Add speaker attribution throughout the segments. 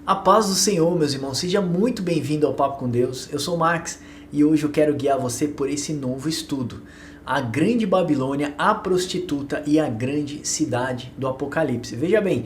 Speaker 1: A paz do Senhor, meus irmãos, seja muito bem-vindo ao Papo com Deus. Eu sou o Max e hoje eu quero guiar você por esse novo estudo. A Grande Babilônia, a prostituta e a grande cidade do Apocalipse. Veja bem,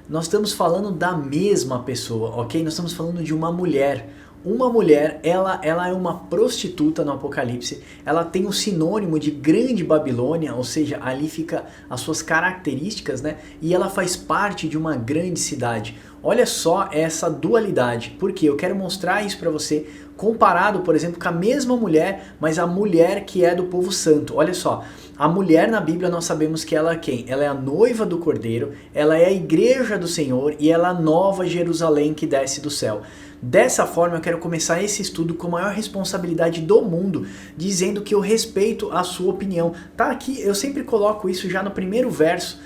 Speaker 1: nós estamos falando da mesma pessoa, ok? Nós estamos falando de uma mulher. Uma mulher, ela é uma prostituta no Apocalipse, ela tem o sinônimo de Grande Babilônia, ou seja, ali fica as suas características, né? E ela faz parte de uma grande cidade. Olha só essa dualidade, porque eu quero mostrar isso para você, comparado, por exemplo, com a mesma mulher, mas a mulher que é do povo santo. Olha só, a mulher na Bíblia nós sabemos que ela é quem? Ela é a noiva do Cordeiro, ela é a igreja do Senhor e ela é a nova Jerusalém que desce do céu. Dessa forma eu quero começar esse estudo com a maior responsabilidade do mundo, dizendo que eu respeito a sua opinião. Tá aqui, eu sempre coloco isso já no primeiro verso,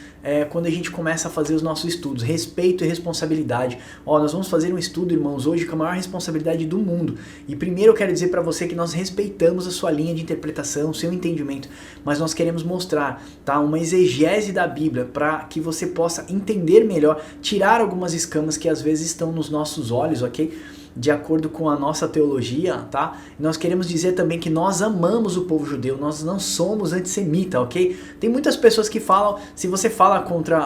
Speaker 1: quando a gente começa a fazer os nossos estudos, respeito e responsabilidade. Nós vamos fazer um estudo, irmãos, hoje com a maior responsabilidade do mundo. E primeiro eu quero dizer para você que nós respeitamos a sua linha de interpretação, o seu entendimento, mas nós queremos mostrar, tá, uma exegese da Bíblia para que você possa entender melhor, tirar algumas escamas que às vezes estão nos nossos olhos, ok? De acordo com a nossa teologia, tá? Nós queremos dizer também que nós amamos o povo judeu, nós não somos antissemita, ok? Tem muitas pessoas que falam, se você fala contra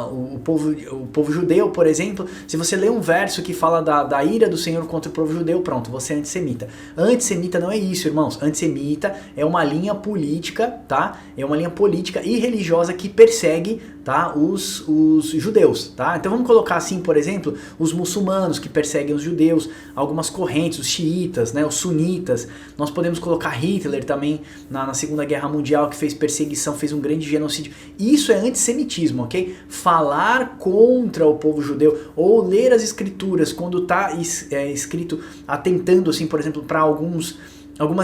Speaker 1: o povo judeu, por exemplo, se você lê um verso que fala da ira do Senhor contra o povo judeu, pronto, você é antissemita. Antissemita não é isso, irmãos. Antissemita é uma linha política, tá? É uma linha política e religiosa que persegue, tá, os judeus, tá? Então vamos colocar assim, por exemplo, os muçulmanos que perseguem os judeus, algumas correntes, os xiitas, né, os sunitas. Nós podemos colocar Hitler também na Segunda Guerra Mundial, que fez perseguição, fez um grande genocídio. Isso é antissemitismo, ok? Falar contra o povo judeu ou ler as escrituras quando está escrito atentando, assim, por exemplo, para algumas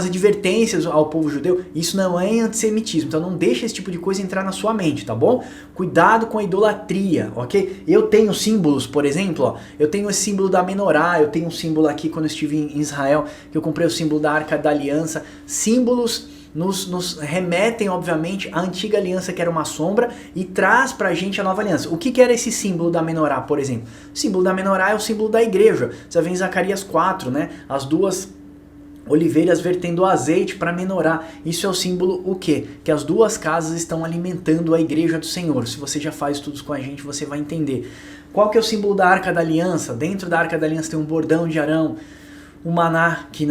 Speaker 1: advertências ao povo judeu, isso não é antissemitismo, então não deixa esse tipo de coisa entrar na sua mente, tá bom? Cuidado com a idolatria, ok? Eu tenho símbolos, por exemplo, ó, eu tenho esse símbolo da menorá, eu tenho um símbolo aqui quando eu estive em Israel, que eu comprei o símbolo da Arca da Aliança. Símbolos nos remetem, obviamente, à antiga aliança, que era uma sombra, e traz pra gente a nova aliança. O que era esse símbolo da menorá, por exemplo? O símbolo da menorá é o símbolo da igreja. Você vê em Zacarias 4, né? As duas oliveiras vertendo azeite para menorá. Isso é o símbolo o quê? Que as duas casas estão alimentando a igreja do Senhor. Se você já faz estudos com a gente, você vai entender. Qual que é o símbolo da Arca da Aliança? Dentro da Arca da Aliança tem um bordão de Arão, o maná que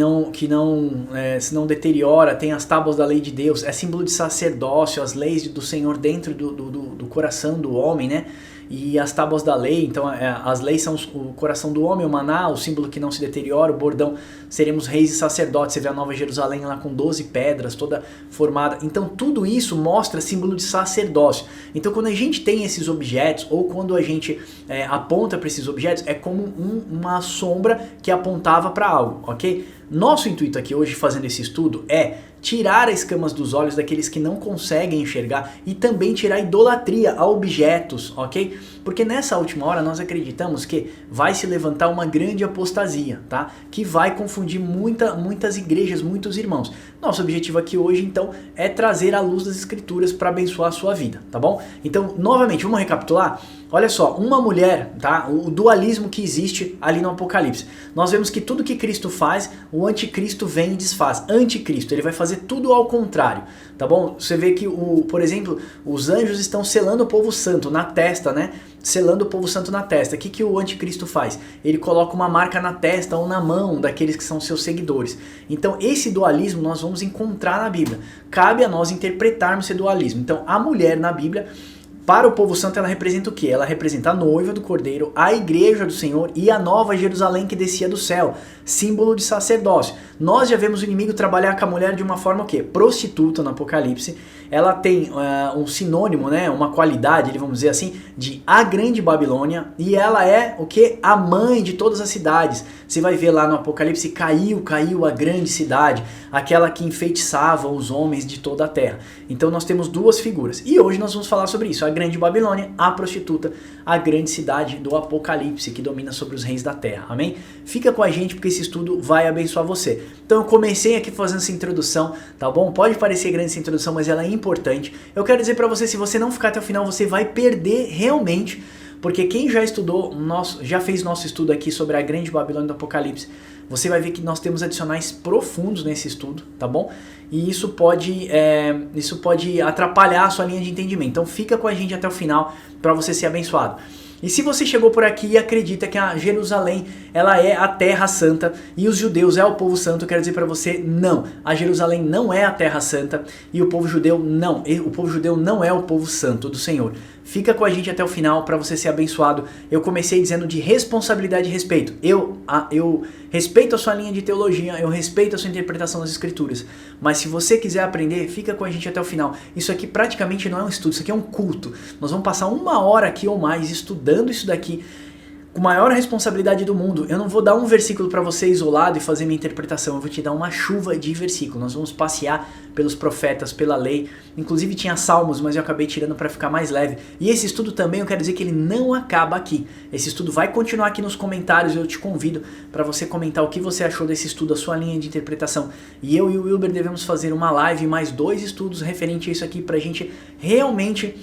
Speaker 1: se não deteriora, tem as tábuas da lei de Deus, é símbolo de sacerdócio, as leis do Senhor dentro do coração do homem, né? E as tábuas da lei, então as leis são o coração do homem, o maná, o símbolo que não se deteriora, o bordão, seremos reis e sacerdotes. Você vê a Nova Jerusalém lá com 12 pedras, toda formada. Então tudo isso mostra símbolo de sacerdócio. Então quando a gente tem esses objetos, ou quando a gente aponta para esses objetos, é como uma sombra que apontava para algo, ok? Nosso intuito aqui hoje, fazendo esse estudo, é tirar as escamas dos olhos daqueles que não conseguem enxergar e também tirar a idolatria a objetos, ok? Porque nessa última hora nós acreditamos que vai se levantar uma grande apostasia, tá? Que vai confundir muitas igrejas, muitos irmãos. Nosso objetivo aqui hoje, então, é trazer a luz das escrituras para abençoar a sua vida, tá bom? Então, novamente, vamos recapitular? Olha só, uma mulher, tá? O dualismo que existe ali no Apocalipse. Nós vemos que tudo que Cristo faz, o anticristo vem e desfaz. Anticristo, ele vai fazer tudo ao contrário, tá bom? Você vê que, por exemplo, os anjos estão selando o povo santo na testa, né? Selando o povo santo na testa. O que o anticristo faz? Ele coloca uma marca na testa ou na mão daqueles que são seus seguidores. Então esse dualismo nós vamos encontrar na Bíblia. Cabe a nós interpretarmos esse dualismo. Então a mulher na Bíblia, para o povo santo, ela representa o quê? Ela representa a noiva do Cordeiro, a igreja do Senhor e a nova Jerusalém que descia do céu, símbolo de sacerdócio. Nós já vemos o inimigo trabalhar com a mulher de uma forma o quê? Prostituta no Apocalipse. Ela tem um sinônimo, né? Uma qualidade, vamos dizer assim, de a grande Babilônia, e ela é o quê? A mãe de todas as cidades. Você vai ver lá no Apocalipse, caiu a grande cidade, aquela que enfeitiçava os homens de toda a terra. Então nós temos duas figuras. E hoje nós vamos falar sobre isso, a grande Babilônia, a prostituta, a grande cidade do Apocalipse, que domina sobre os reis da terra. Amém? Fica com a gente porque esse estudo vai abençoar você. Então eu comecei aqui fazendo essa introdução, tá bom? Pode parecer grande essa introdução, mas ela é importante. Eu quero dizer para você, se você não ficar até o final, você vai perder realmente, porque quem já estudou, já fez nosso estudo aqui sobre a grande Babilônia do Apocalipse, você vai ver que nós temos adicionais profundos nesse estudo, tá bom? E isso pode atrapalhar a sua linha de entendimento. Então fica com a gente até o final para você ser abençoado. E se você chegou por aqui e acredita que a Jerusalém ela é a Terra Santa e os judeus é o povo santo, eu quero dizer para você, não. A Jerusalém não é a Terra Santa e o povo judeu não. O povo judeu não é o povo santo do Senhor. Fica com a gente até o final para você ser abençoado. Eu comecei dizendo de responsabilidade e respeito. Eu respeito a sua linha de teologia, eu respeito a sua interpretação das escrituras. Mas se você quiser aprender, fica com a gente até o final. Isso aqui praticamente não é um estudo, isso aqui é um culto. Nós vamos passar 1 hora aqui ou mais estudando isso daqui com a maior responsabilidade do mundo. Eu não vou dar um versículo para você isolado e fazer minha interpretação, eu vou te dar uma chuva de versículos. Nós vamos passear pelos profetas, pela lei, inclusive tinha salmos, mas eu acabei tirando para ficar mais leve. E esse estudo também, eu quero dizer que ele não acaba aqui. Esse estudo vai continuar aqui nos comentários, eu te convido para você comentar o que você achou desse estudo, a sua linha de interpretação. E eu e o Wilber devemos fazer uma live, mais 2 estudos referente a isso aqui, para a gente realmente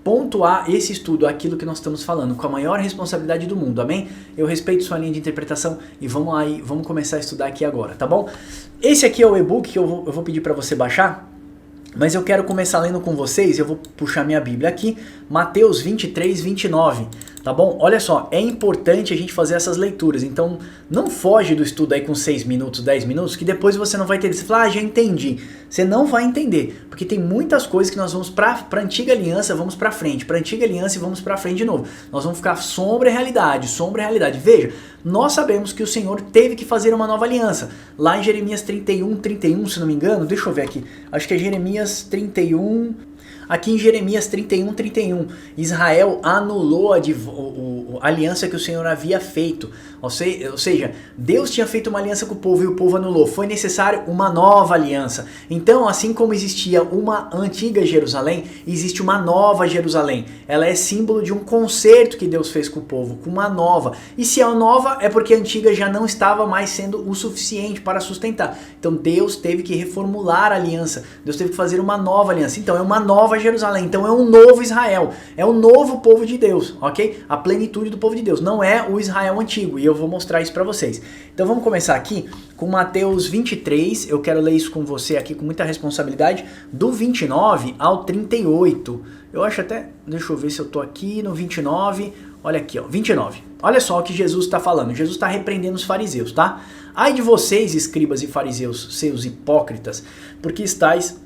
Speaker 1: pontuar esse estudo, aquilo que nós estamos falando, com a maior responsabilidade do mundo, amém? Eu respeito sua linha de interpretação e vamos aí, vamos começar a estudar aqui agora, tá bom? Esse aqui é o e-book que eu vou pedir para você baixar, mas eu quero começar lendo com vocês, eu vou puxar minha Bíblia aqui, Mateus 23, 29, tá bom? Olha só, é importante a gente fazer essas leituras, então não foge do estudo aí com 6 minutos, 10 minutos, que depois você não vai entender. Você fala, já entendi. Você não vai entender, porque tem muitas coisas que nós vamos para Antiga Aliança, vamos para frente, para Antiga Aliança e vamos para frente de novo. Nós vamos ficar sombra e realidade, sombra e realidade. Veja, nós sabemos que o Senhor teve que fazer uma nova aliança. Lá em Jeremias 31, 31, se não me engano, deixa eu ver aqui, acho que é Jeremias 31... Aqui em Jeremias 31, 31, Israel anulou a aliança que o Senhor havia feito. Ou seja, Deus tinha feito uma aliança com o povo e o povo anulou. Foi necessário uma nova aliança. Então, assim como existia uma antiga Jerusalém, existe uma nova Jerusalém. Ela é símbolo de um concerto que Deus fez com o povo, com uma nova. E se é nova, é porque a antiga já não estava mais sendo o suficiente para sustentar. Então, Deus teve que reformular a aliança. Deus teve que fazer uma nova aliança. Então, é uma nova Jerusalém, então é um novo Israel, é um novo povo de Deus, ok? A plenitude do povo de Deus, não é o Israel antigo, e eu vou mostrar isso para vocês. Então vamos começar aqui com Mateus 23, eu quero ler isso com você aqui com muita responsabilidade, do 29 ao 38. Eu acho até, deixa eu ver se eu tô aqui no 29, olha aqui, ó, 29. Olha só o que Jesus está falando, Jesus está repreendendo os fariseus, tá? Ai de vocês, escribas e fariseus, seus hipócritas, porque estáis...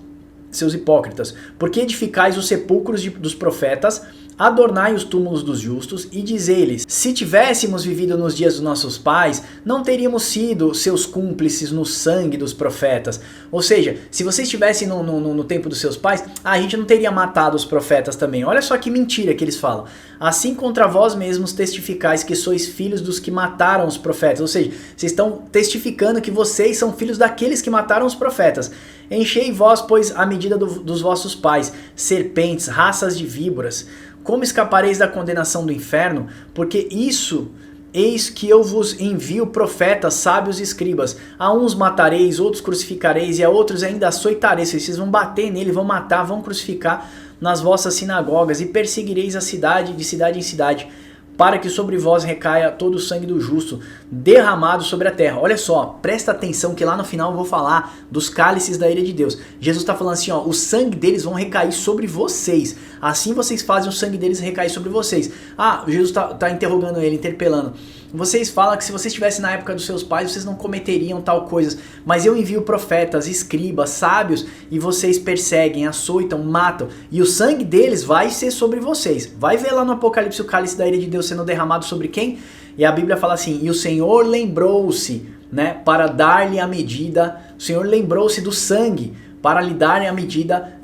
Speaker 1: Seus hipócritas, porque edificais os sepulcros dos profetas, adornai os túmulos dos justos e dizeis-lhes, se tivéssemos vivido nos dias dos nossos pais, não teríamos sido seus cúmplices no sangue dos profetas. Ou seja, se vocês estivessem no tempo dos seus pais, a gente não teria matado os profetas também. Olha só que mentira que eles falam. Assim contra vós mesmos testificais que sois filhos dos que mataram os profetas. Ou seja, vocês estão testificando que vocês são filhos daqueles que mataram os profetas. Enchei vós, pois, a medida dos vossos pais, serpentes, raças de víboras. Como escapareis da condenação do inferno? Porque isso, eis que eu vos envio profetas, sábios e escribas. A uns matareis, outros crucificareis, e a outros ainda açoitareis. Vocês vão bater nele, vão matar, vão crucificar nas vossas sinagogas, e perseguireis a cidade de cidade em cidade, para que sobre vós recaia todo o sangue do justo, derramado sobre a terra. Olha só, presta atenção que lá no final eu vou falar dos cálices da ira de Deus. Jesus está falando assim, ó, o sangue deles vão recair sobre vocês. Assim vocês fazem o sangue deles recair sobre vocês. Ah, Jesus está interrogando ele, interpelando. Vocês falam que se vocês estivessem na época dos seus pais, vocês não cometeriam tal coisas. Mas eu envio profetas, escribas, sábios, e vocês perseguem, açoitam, matam. E o sangue deles vai ser sobre vocês. Vai ver lá no Apocalipse o cálice da ira de Deus sendo derramado sobre quem? E a Bíblia fala assim, e o Senhor lembrou-se, né, para dar-lhe a medida, o Senhor lembrou-se do sangue, para lhe darem a medida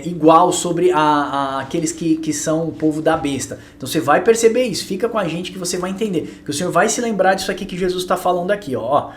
Speaker 1: igual sobre aqueles que são o povo da besta. Então você vai perceber isso, fica com a gente que você vai entender, que o Senhor vai se lembrar disso aqui que Jesus está falando aqui, ó.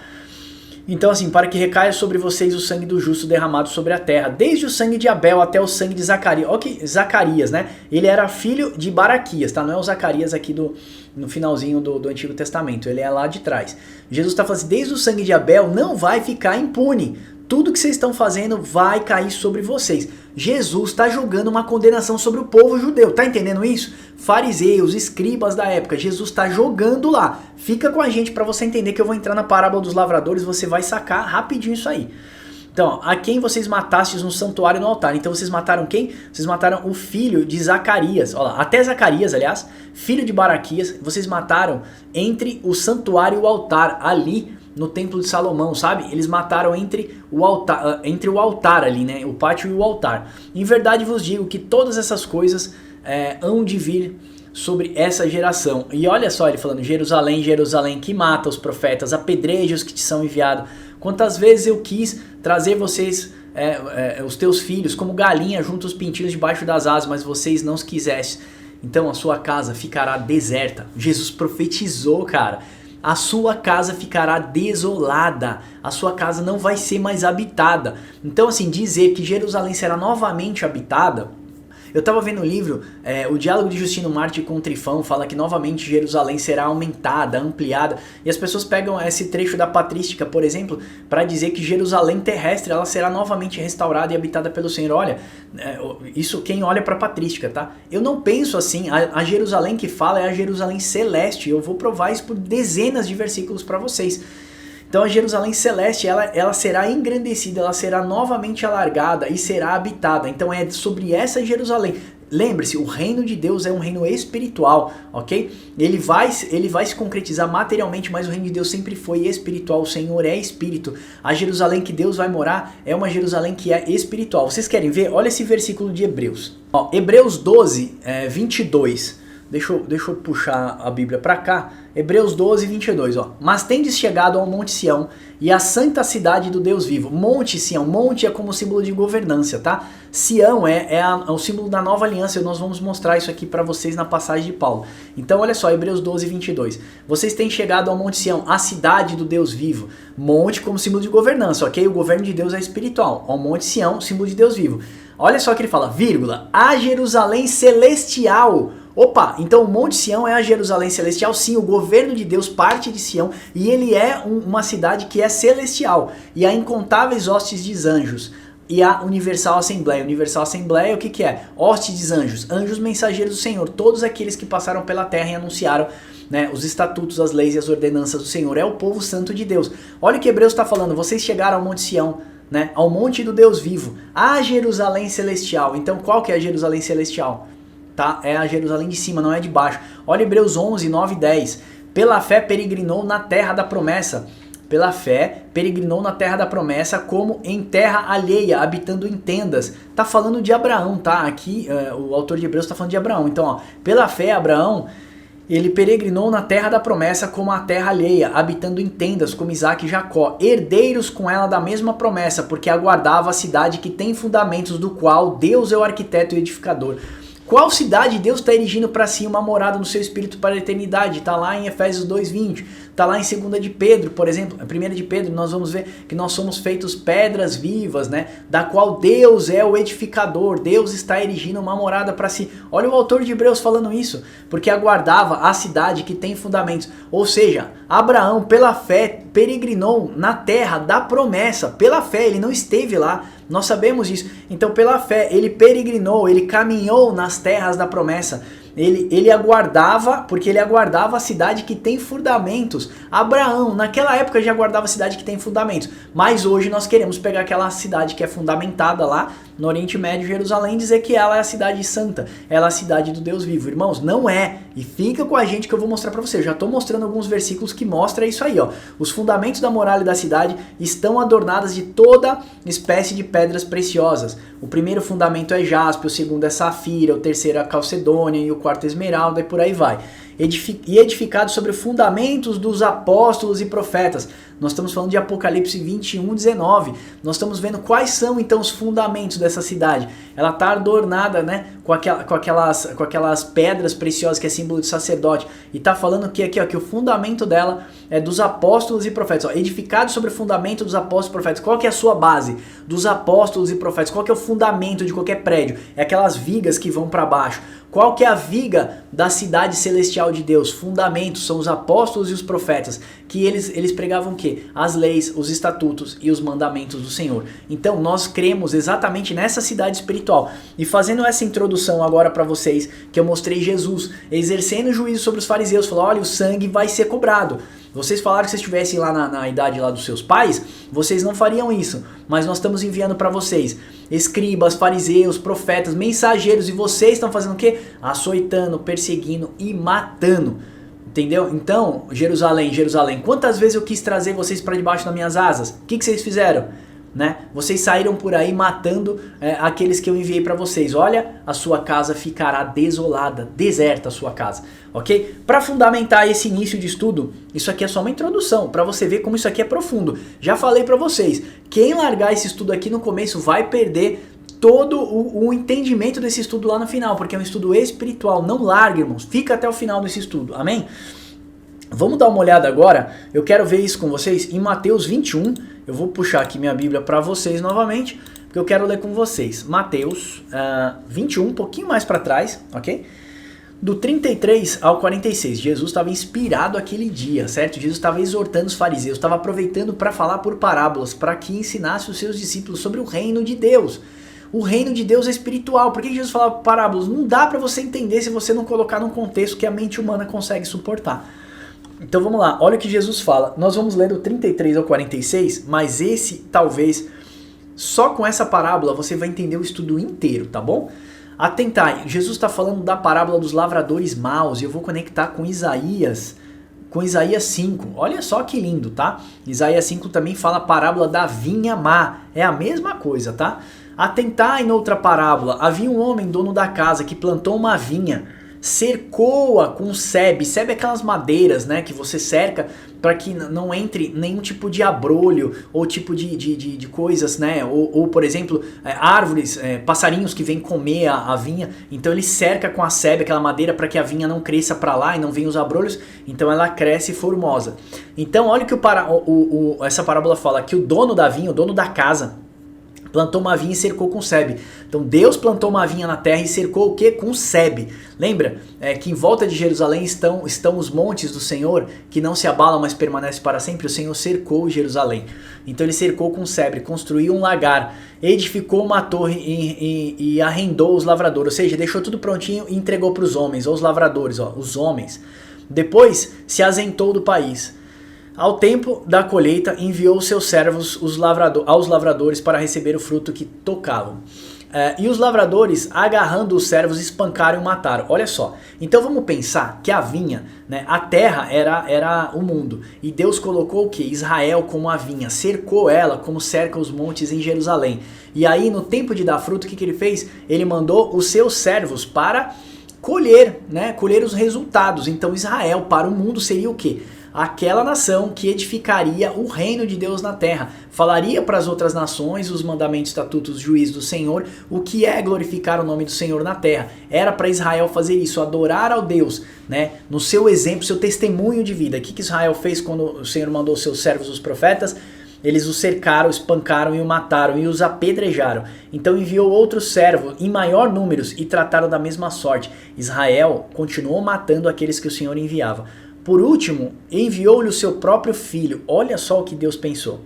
Speaker 1: Então assim, para que recaia sobre vocês o sangue do justo derramado sobre a terra, desde o sangue de Abel até o sangue de Zacarias. Olha que Zacarias, né? Ele era filho de Baraquias, tá? Não é o Zacarias aqui no finalzinho do Antigo Testamento, ele é lá de trás. Jesus está falando assim, desde o sangue de Abel não vai ficar impune. Tudo que vocês estão fazendo vai cair sobre vocês. Jesus está jogando uma condenação sobre o povo judeu, tá entendendo isso? Fariseus, escribas da época, Jesus está jogando lá. Fica com a gente para você entender que eu vou entrar na parábola dos lavradores, você vai sacar rapidinho isso aí. Então, a quem vocês matastes no santuário e no altar? Então vocês mataram quem? Vocês mataram o filho de Zacarias, olha lá, até Zacarias, aliás, filho de Baraquias, vocês mataram entre o santuário e o altar, ali no templo de Salomão, sabe? Eles mataram entre o altar ali, né? O pátio e o altar. Em verdade vos digo que todas essas coisas hão de vir sobre essa geração. E olha só ele falando, Jerusalém, Jerusalém, que mata os profetas, apedreja os que te são enviados. Quantas vezes eu quis trazer vocês, os teus filhos, como galinha junto aos pintinhos debaixo das asas, mas vocês não os quisestes. Então a sua casa ficará deserta. Jesus profetizou, cara. A sua casa ficará desolada. A sua casa não vai ser mais habitada. Então assim, dizer que Jerusalém será novamente habitada... Eu estava vendo o livro, o Diálogo de Justino Marte com Trifão, fala que novamente Jerusalém será aumentada, ampliada, e as pessoas pegam esse trecho da patrística, por exemplo, para dizer que Jerusalém terrestre ela será novamente restaurada e habitada pelo Senhor. Olha, isso quem olha para a patrística, tá? Eu não penso assim, a Jerusalém que fala é a Jerusalém celeste, eu vou provar isso por dezenas de versículos para vocês. Então a Jerusalém celeste, ela será engrandecida, ela será novamente alargada e será habitada. Então é sobre essa Jerusalém. Lembre-se, o reino de Deus é um reino espiritual, ok? Ele vai se concretizar materialmente, mas o reino de Deus sempre foi espiritual. O Senhor é espírito. A Jerusalém que Deus vai morar é uma Jerusalém que é espiritual. Vocês querem ver? Olha esse versículo de Hebreus. Ó, Hebreus 12, 22. Deixa eu puxar a Bíblia para cá. Hebreus 12, 22. Ó. Mas tendes chegado ao Monte Sião e à santa cidade do Deus vivo. Monte Sião. Monte é como símbolo de governância, tá? Sião é o símbolo da nova aliança. E nós vamos mostrar isso aqui para vocês na passagem de Paulo. Então olha só, Hebreus 12, 22. Vocês têm chegado ao Monte Sião, a cidade do Deus vivo. Monte como símbolo de governança, ok? O governo de Deus é espiritual. Ao Monte Sião, símbolo de Deus vivo. Olha só que ele fala, vírgula, a Jerusalém celestial. Opa, então o Monte Sião é a Jerusalém celestial, sim, o governo de Deus parte de Sião e ele é uma cidade que é celestial e há incontáveis hostes de anjos e a universal assembleia. Universal assembleia o que é? Hostes de anjos, anjos mensageiros do Senhor, todos aqueles que passaram pela terra e anunciaram, né, os estatutos, as leis e as ordenanças do Senhor, é o povo santo de Deus. Olha o que Hebreus está falando, vocês chegaram ao Monte Sião, né, ao monte do Deus vivo, a Jerusalém celestial. Então qual que é a Jerusalém celestial? Tá? É a Jerusalém de cima, não é de baixo. Olha Hebreus 11, 9 e 10. Pela fé peregrinou na terra da promessa. Pela fé peregrinou na terra da promessa como em terra alheia, habitando em tendas. Tá falando de Abraão, tá? Aqui o autor de Hebreus tá falando de Abraão. Então, ó, pela fé Abraão, ele peregrinou na terra da promessa como a terra alheia, habitando em tendas como Isaac e Jacó, herdeiros com ela da mesma promessa, porque aguardava a cidade que tem fundamentos, do qual Deus é o arquiteto e edificador. Qual cidade Deus está erigindo para si uma morada no seu espírito para a eternidade? Está lá em Efésios 2:20, está lá em 2 de Pedro, por exemplo, 1 de Pedro, nós vamos ver que nós somos feitos pedras vivas, né? Da qual Deus é o edificador, Deus está erigindo uma morada para si. Olha o autor de Hebreus falando isso, porque aguardava a cidade que tem fundamentos, ou seja, Abraão pela fé peregrinou na terra da promessa, pela fé ele não esteve lá, nós sabemos disso. Então pela fé ele peregrinou, ele caminhou nas terras da promessa. Ele aguardava, porque ele aguardava a cidade que tem fundamentos. Abraão, naquela época já aguardava a cidade que tem fundamentos. Mas hoje nós queremos pegar aquela cidade que é fundamentada lá no Oriente Médio, Jerusalém, e dizer que ela é a cidade santa. Ela é a cidade do Deus vivo. Irmãos, não é. E fica com a gente que eu vou mostrar para você. Eu já estou mostrando alguns versículos que mostram isso aí, ó. Os fundamentos da muralha da cidade estão adornadas de toda espécie de pedras preciosas. O primeiro fundamento é jaspe, o segundo é safira, o terceiro é calcedônia e o quarto é esmeralda e por aí vai. Edificado sobre fundamentos dos apóstolos e profetas. Nós estamos falando de Apocalipse 21, 19. Nós estamos vendo quais são então os fundamentos dessa cidade. Ela está adornada, né, com aquelas pedras preciosas que é símbolo de sacerdote. E tá falando que aqui, ó, que o fundamento dela é dos apóstolos e profetas. Ó, edificado sobre o fundamento dos apóstolos e profetas. Qual que é a sua base? Dos apóstolos e profetas. Qual que é o fundamento de qualquer prédio? É aquelas vigas que vão para baixo. Qual que é a viga da cidade celestial de Deus? Fundamentos são os apóstolos e os profetas, que eles pregavam o quê? As leis, os estatutos e os mandamentos do Senhor. Então nós cremos exatamente nessa cidade espiritual. E fazendo essa introdução agora para vocês, que eu mostrei Jesus exercendo juízo sobre os fariseus, falou, olha, o sangue vai ser cobrado. Vocês falaram que se estivessem lá na idade lá dos seus pais, vocês não fariam isso. Mas nós estamos enviando para vocês escribas, fariseus, profetas, mensageiros, e vocês estão fazendo o quê? Açoitando, perseguindo e matando. Entendeu? Então, Jerusalém, Jerusalém, quantas vezes eu quis trazer vocês para debaixo das minhas asas? O que vocês fizeram? Né? Vocês saíram por aí matando aqueles que eu enviei para vocês. Olha, a sua casa ficará desolada, deserta a sua casa, ok? Para fundamentar esse início de estudo, isso aqui é só uma introdução, para você ver como isso aqui é profundo. Já falei para vocês, quem largar esse estudo aqui no começo vai perder todo o entendimento desse estudo lá no final, porque é um estudo espiritual. Não largue, irmãos, fica até o final desse estudo, amém? Vamos dar uma olhada agora, eu quero ver isso com vocês em Mateus 21, eu vou puxar aqui minha Bíblia para vocês novamente, porque eu quero ler com vocês. Mateus 21, um pouquinho mais para trás, ok? Do 33 ao 46, Jesus estava inspirado aquele dia, certo? Jesus estava exortando os fariseus, estava aproveitando para falar por parábolas, para que ensinasse os seus discípulos sobre o reino de Deus. O reino de Deus é espiritual. Por que Jesus falava parábolas? Não dá para você entender se você não colocar num contexto que a mente humana consegue suportar. Então vamos lá, olha o que Jesus fala. Nós vamos ler do 33 ao 46, mas esse talvez, só com essa parábola você vai entender o estudo inteiro, tá bom? Atentai, Jesus está falando da parábola dos lavradores maus, e eu vou conectar com Isaías 5. Olha só que lindo, tá? Isaías 5 também fala a parábola da vinha má, é a mesma coisa, tá? Atentai, em outra parábola, havia um homem dono da casa que plantou uma vinha, cercou-a com sebe. Sebe é aquelas madeiras, né, que você cerca para que não entre nenhum tipo de abrolho ou tipo de coisas, né, ou por exemplo, árvores, passarinhos que vêm comer a vinha. Então ele cerca com a sebe, aquela madeira, para que a vinha não cresça para lá e não venham os abrolhos, então ela cresce formosa. Então olha o que essa parábola fala, que o dono da vinha, o dono da casa, plantou uma vinha e cercou com sebe. Então Deus plantou uma vinha na terra e cercou o que? Com sebe. Lembra que em volta de Jerusalém estão os montes do Senhor, que não se abalam, mas permanecem para sempre. O Senhor cercou Jerusalém. Então ele cercou com sebe, construiu um lagar, edificou uma torre e arrendou os lavradores. Ou seja, deixou tudo prontinho e entregou para os homens, ou os lavradores, ó, os homens. Depois se ausentou do país. Ao tempo da colheita, enviou seus servos aos lavradores para receber o fruto que tocavam. E os lavradores, agarrando os servos, espancaram e mataram. Olha só, então vamos pensar que a vinha, né, a terra era o mundo. E Deus colocou o que? Israel como a vinha, cercou ela como cerca os montes em Jerusalém. E aí no tempo de dar fruto, o que ele fez? Ele mandou os seus servos para colher, né, colher os resultados. Então Israel para o mundo seria o quê? Aquela nação que edificaria o reino de Deus na terra, falaria para as outras nações os mandamentos, estatutos, juízos do Senhor, o que é glorificar o nome do Senhor na terra. Era para Israel fazer isso, adorar ao Deus, né, no seu exemplo, seu testemunho de vida. O que Israel fez quando o Senhor mandou seus servos, os profetas? Eles os cercaram, espancaram e o mataram e os apedrejaram. Então enviou outros servos em maior número e trataram da mesma sorte. Israel continuou matando aqueles que o Senhor enviava. Por último, enviou-lhe o seu próprio filho. Olha só o que Deus pensou.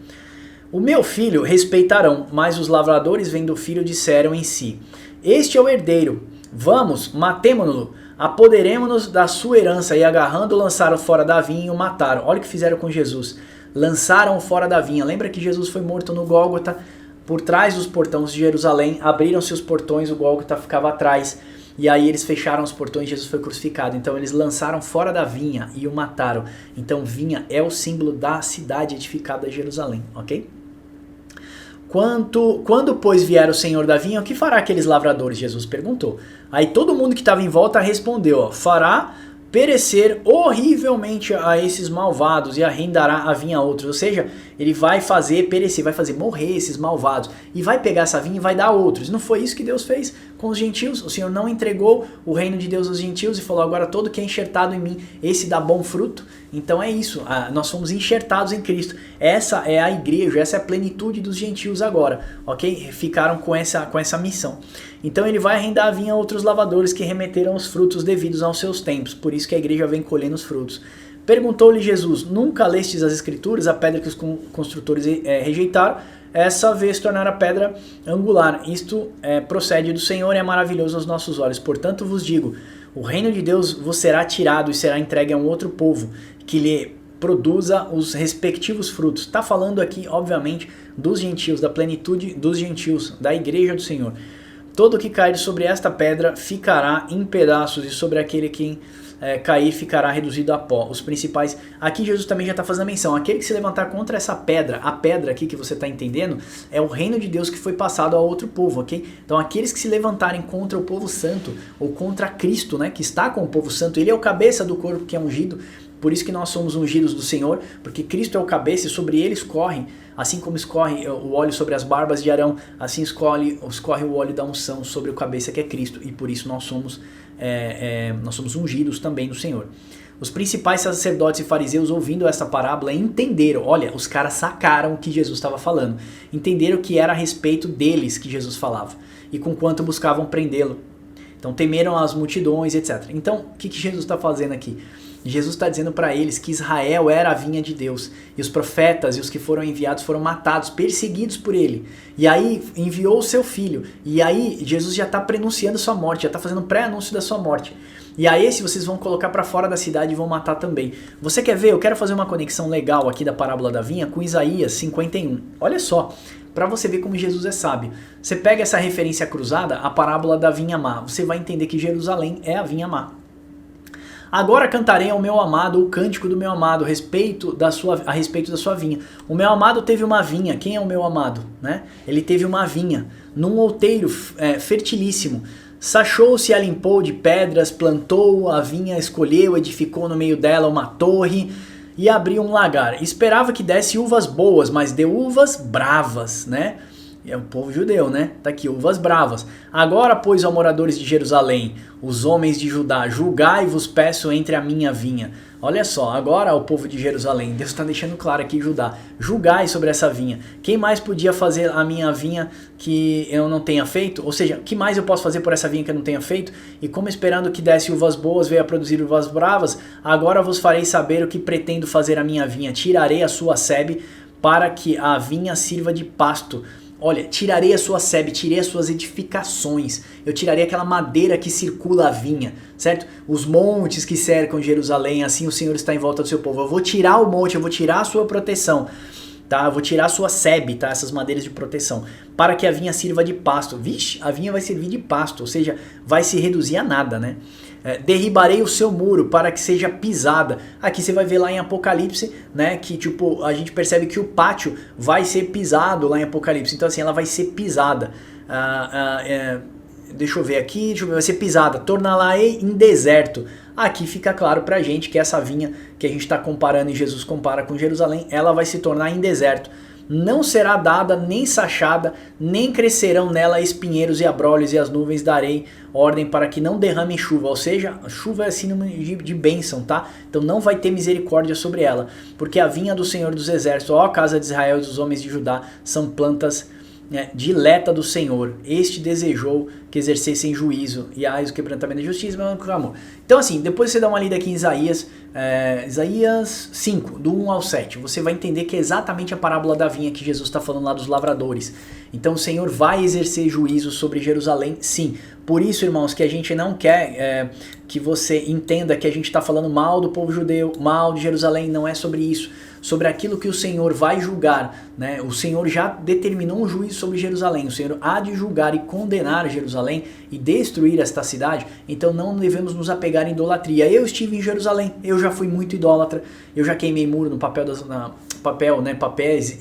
Speaker 1: O meu filho respeitarão, mas os lavradores vendo o filho disseram em si, este é o herdeiro, vamos, matemo-no, apoderemo-nos da sua herança. E agarrando, lançaram fora da vinha e o mataram. Olha o que fizeram com Jesus. Lançaram fora da vinha. Lembra que Jesus foi morto no Gólgota? Por trás dos portões de Jerusalém, abriram-se os portões, o Gólgota ficava atrás. E aí eles fecharam os portões e Jesus foi crucificado. Então eles lançaram fora da vinha e o mataram. Então vinha é o símbolo da cidade edificada de Jerusalém, ok? Quando pois vier o Senhor da vinha, o que fará aqueles lavradores? Jesus perguntou. Aí todo mundo que estava em volta respondeu, ó, fará perecer horrivelmente a esses malvados e arrendará a vinha a outros. Ou seja, ele vai fazer perecer, vai fazer morrer esses malvados, e vai pegar essa vinha e vai dar a outros. Não foi isso que Deus fez com os gentios? O Senhor não entregou o reino de Deus aos gentios e falou, agora todo que é enxertado em mim, esse dá bom fruto? Então é isso, nós fomos enxertados em Cristo. Essa é a igreja, essa é a plenitude dos gentios agora, ok? Ficaram com essa missão. Então ele vai arrendar a vinha a outros lavadores que remeteram os frutos devidos aos seus tempos. Por isso que a igreja vem colhendo os frutos. Perguntou-lhe Jesus, nunca lestes as escrituras, a pedra que os construtores rejeitaram, essa vez se tornar a pedra angular. Isto procede do Senhor e é maravilhoso aos nossos olhos. Portanto vos digo, o reino de Deus vos será tirado e será entregue a um outro povo, que lhe produza os respectivos frutos. Está falando aqui, obviamente, dos gentios, da plenitude dos gentios, da igreja do Senhor. Todo que cair sobre esta pedra ficará em pedaços, e sobre aquele que cair ficará reduzido a pó. Os principais... Aqui Jesus também já está fazendo menção. Aquele que se levantar contra essa pedra, a pedra aqui que você está entendendo, é o reino de Deus que foi passado a outro povo, ok? Então aqueles que se levantarem contra o povo santo, ou contra Cristo, né, que está com o povo santo, ele é o cabeça do corpo que é ungido. Por isso que nós somos ungidos do Senhor, porque Cristo é o cabeça e sobre ele escorre, assim como escorre o óleo sobre as barbas de Arão, assim escorre o óleo da unção sobre o cabeça que é Cristo, e por isso nós somos ungidos também do Senhor. Os principais sacerdotes e fariseus, ouvindo essa parábola, entenderam, olha, os caras sacaram o que Jesus estava falando, entenderam que era a respeito deles que Jesus falava, e com quanto buscavam prendê-lo. Então temeram as multidões, etc. Então, o que Jesus está fazendo aqui? Jesus está dizendo para eles que Israel era a vinha de Deus, e os profetas e os que foram enviados foram matados, perseguidos por ele, e aí enviou o seu filho, e aí Jesus já está prenunciando sua morte, já está fazendo pré-anúncio da sua morte, e a esse vocês vão colocar para fora da cidade e vão matar também. Você quer ver? Eu quero fazer uma conexão legal aqui da parábola da vinha com Isaías 51, olha só, para você ver como Jesus é sábio. Você pega essa referência cruzada, a parábola da vinha má, você vai entender que Jerusalém é a vinha má. Agora cantarei ao meu amado o cântico do meu amado a respeito da sua vinha. O meu amado teve uma vinha. Quem é o meu amado? Né? Ele teve uma vinha num outeiro fertilíssimo. Sachou-se e a limpou de pedras, plantou a vinha, escolheu, edificou no meio dela uma torre e abriu um lagar. Esperava que desse uvas boas, mas deu uvas bravas, né? É o povo judeu, né? Tá aqui, uvas bravas. Agora, pois, ó moradores de Jerusalém, os homens de Judá, julgai-vos, peço, entre a minha vinha. Olha só, agora o povo de Jerusalém, Deus está deixando claro aqui, Judá, julgai sobre essa vinha. Quem mais podia fazer a minha vinha que eu não tenha feito? Ou seja, o que mais eu posso fazer por essa vinha que eu não tenha feito? E como esperando que desse uvas boas, veio a produzir uvas bravas, agora vos farei saber o que pretendo fazer a minha vinha. Tirarei a sua sebe para que a vinha sirva de pasto. Olha, tirarei a sua sebe, tirei as suas edificações, eu tirarei aquela madeira que circula a vinha, certo? Os montes que cercam Jerusalém, assim o Senhor está em volta do seu povo. Eu vou tirar o monte, eu vou tirar a sua proteção, tá? Eu vou tirar a sua sebe, tá? Essas madeiras de proteção, para que a vinha sirva de pasto. Vixe, a vinha vai servir de pasto, ou seja, vai se reduzir a nada, né? Derribarei o seu muro para que seja pisada. Aqui você vai ver lá em Apocalipse, né, que tipo, a gente percebe que o pátio vai ser pisado lá em Apocalipse. Então assim, ela vai ser pisada. Deixa eu ver aqui, vai ser pisada. Torná-la-ei em deserto. Aqui fica claro pra gente que essa vinha que a gente está comparando e Jesus compara com Jerusalém, ela vai se tornar em deserto. Não será dada nem sachada, nem crescerão nela espinheiros e abrolhos, e as nuvens darei ordem para que não derramem chuva. Ou seja, a chuva é sinônimo de bênção, tá? Então não vai ter misericórdia sobre ela, porque a vinha do Senhor dos Exércitos, ó casa de Israel e dos homens de Judá, são plantas dileta do Senhor. Este desejou que exercessem juízo, e o quebrantamento da justiça, mas não amor. Então assim, depois você dá uma lida aqui em Isaías 5, do 1 ao 7, você vai entender que é exatamente a parábola da vinha que Jesus está falando lá dos lavradores. Então o Senhor vai exercer juízo sobre Jerusalém, sim. Por isso, irmãos, que a gente não quer que você entenda que a gente está falando mal do povo judeu, mal de Jerusalém, não é sobre isso. Sobre aquilo que o Senhor vai julgar, né? O Senhor já determinou um juízo sobre Jerusalém, o Senhor há de julgar e condenar Jerusalém e destruir esta cidade, então não devemos nos apegar em idolatria. Eu estive em Jerusalém, eu já fui muito idólatra, eu já queimei muro no papéis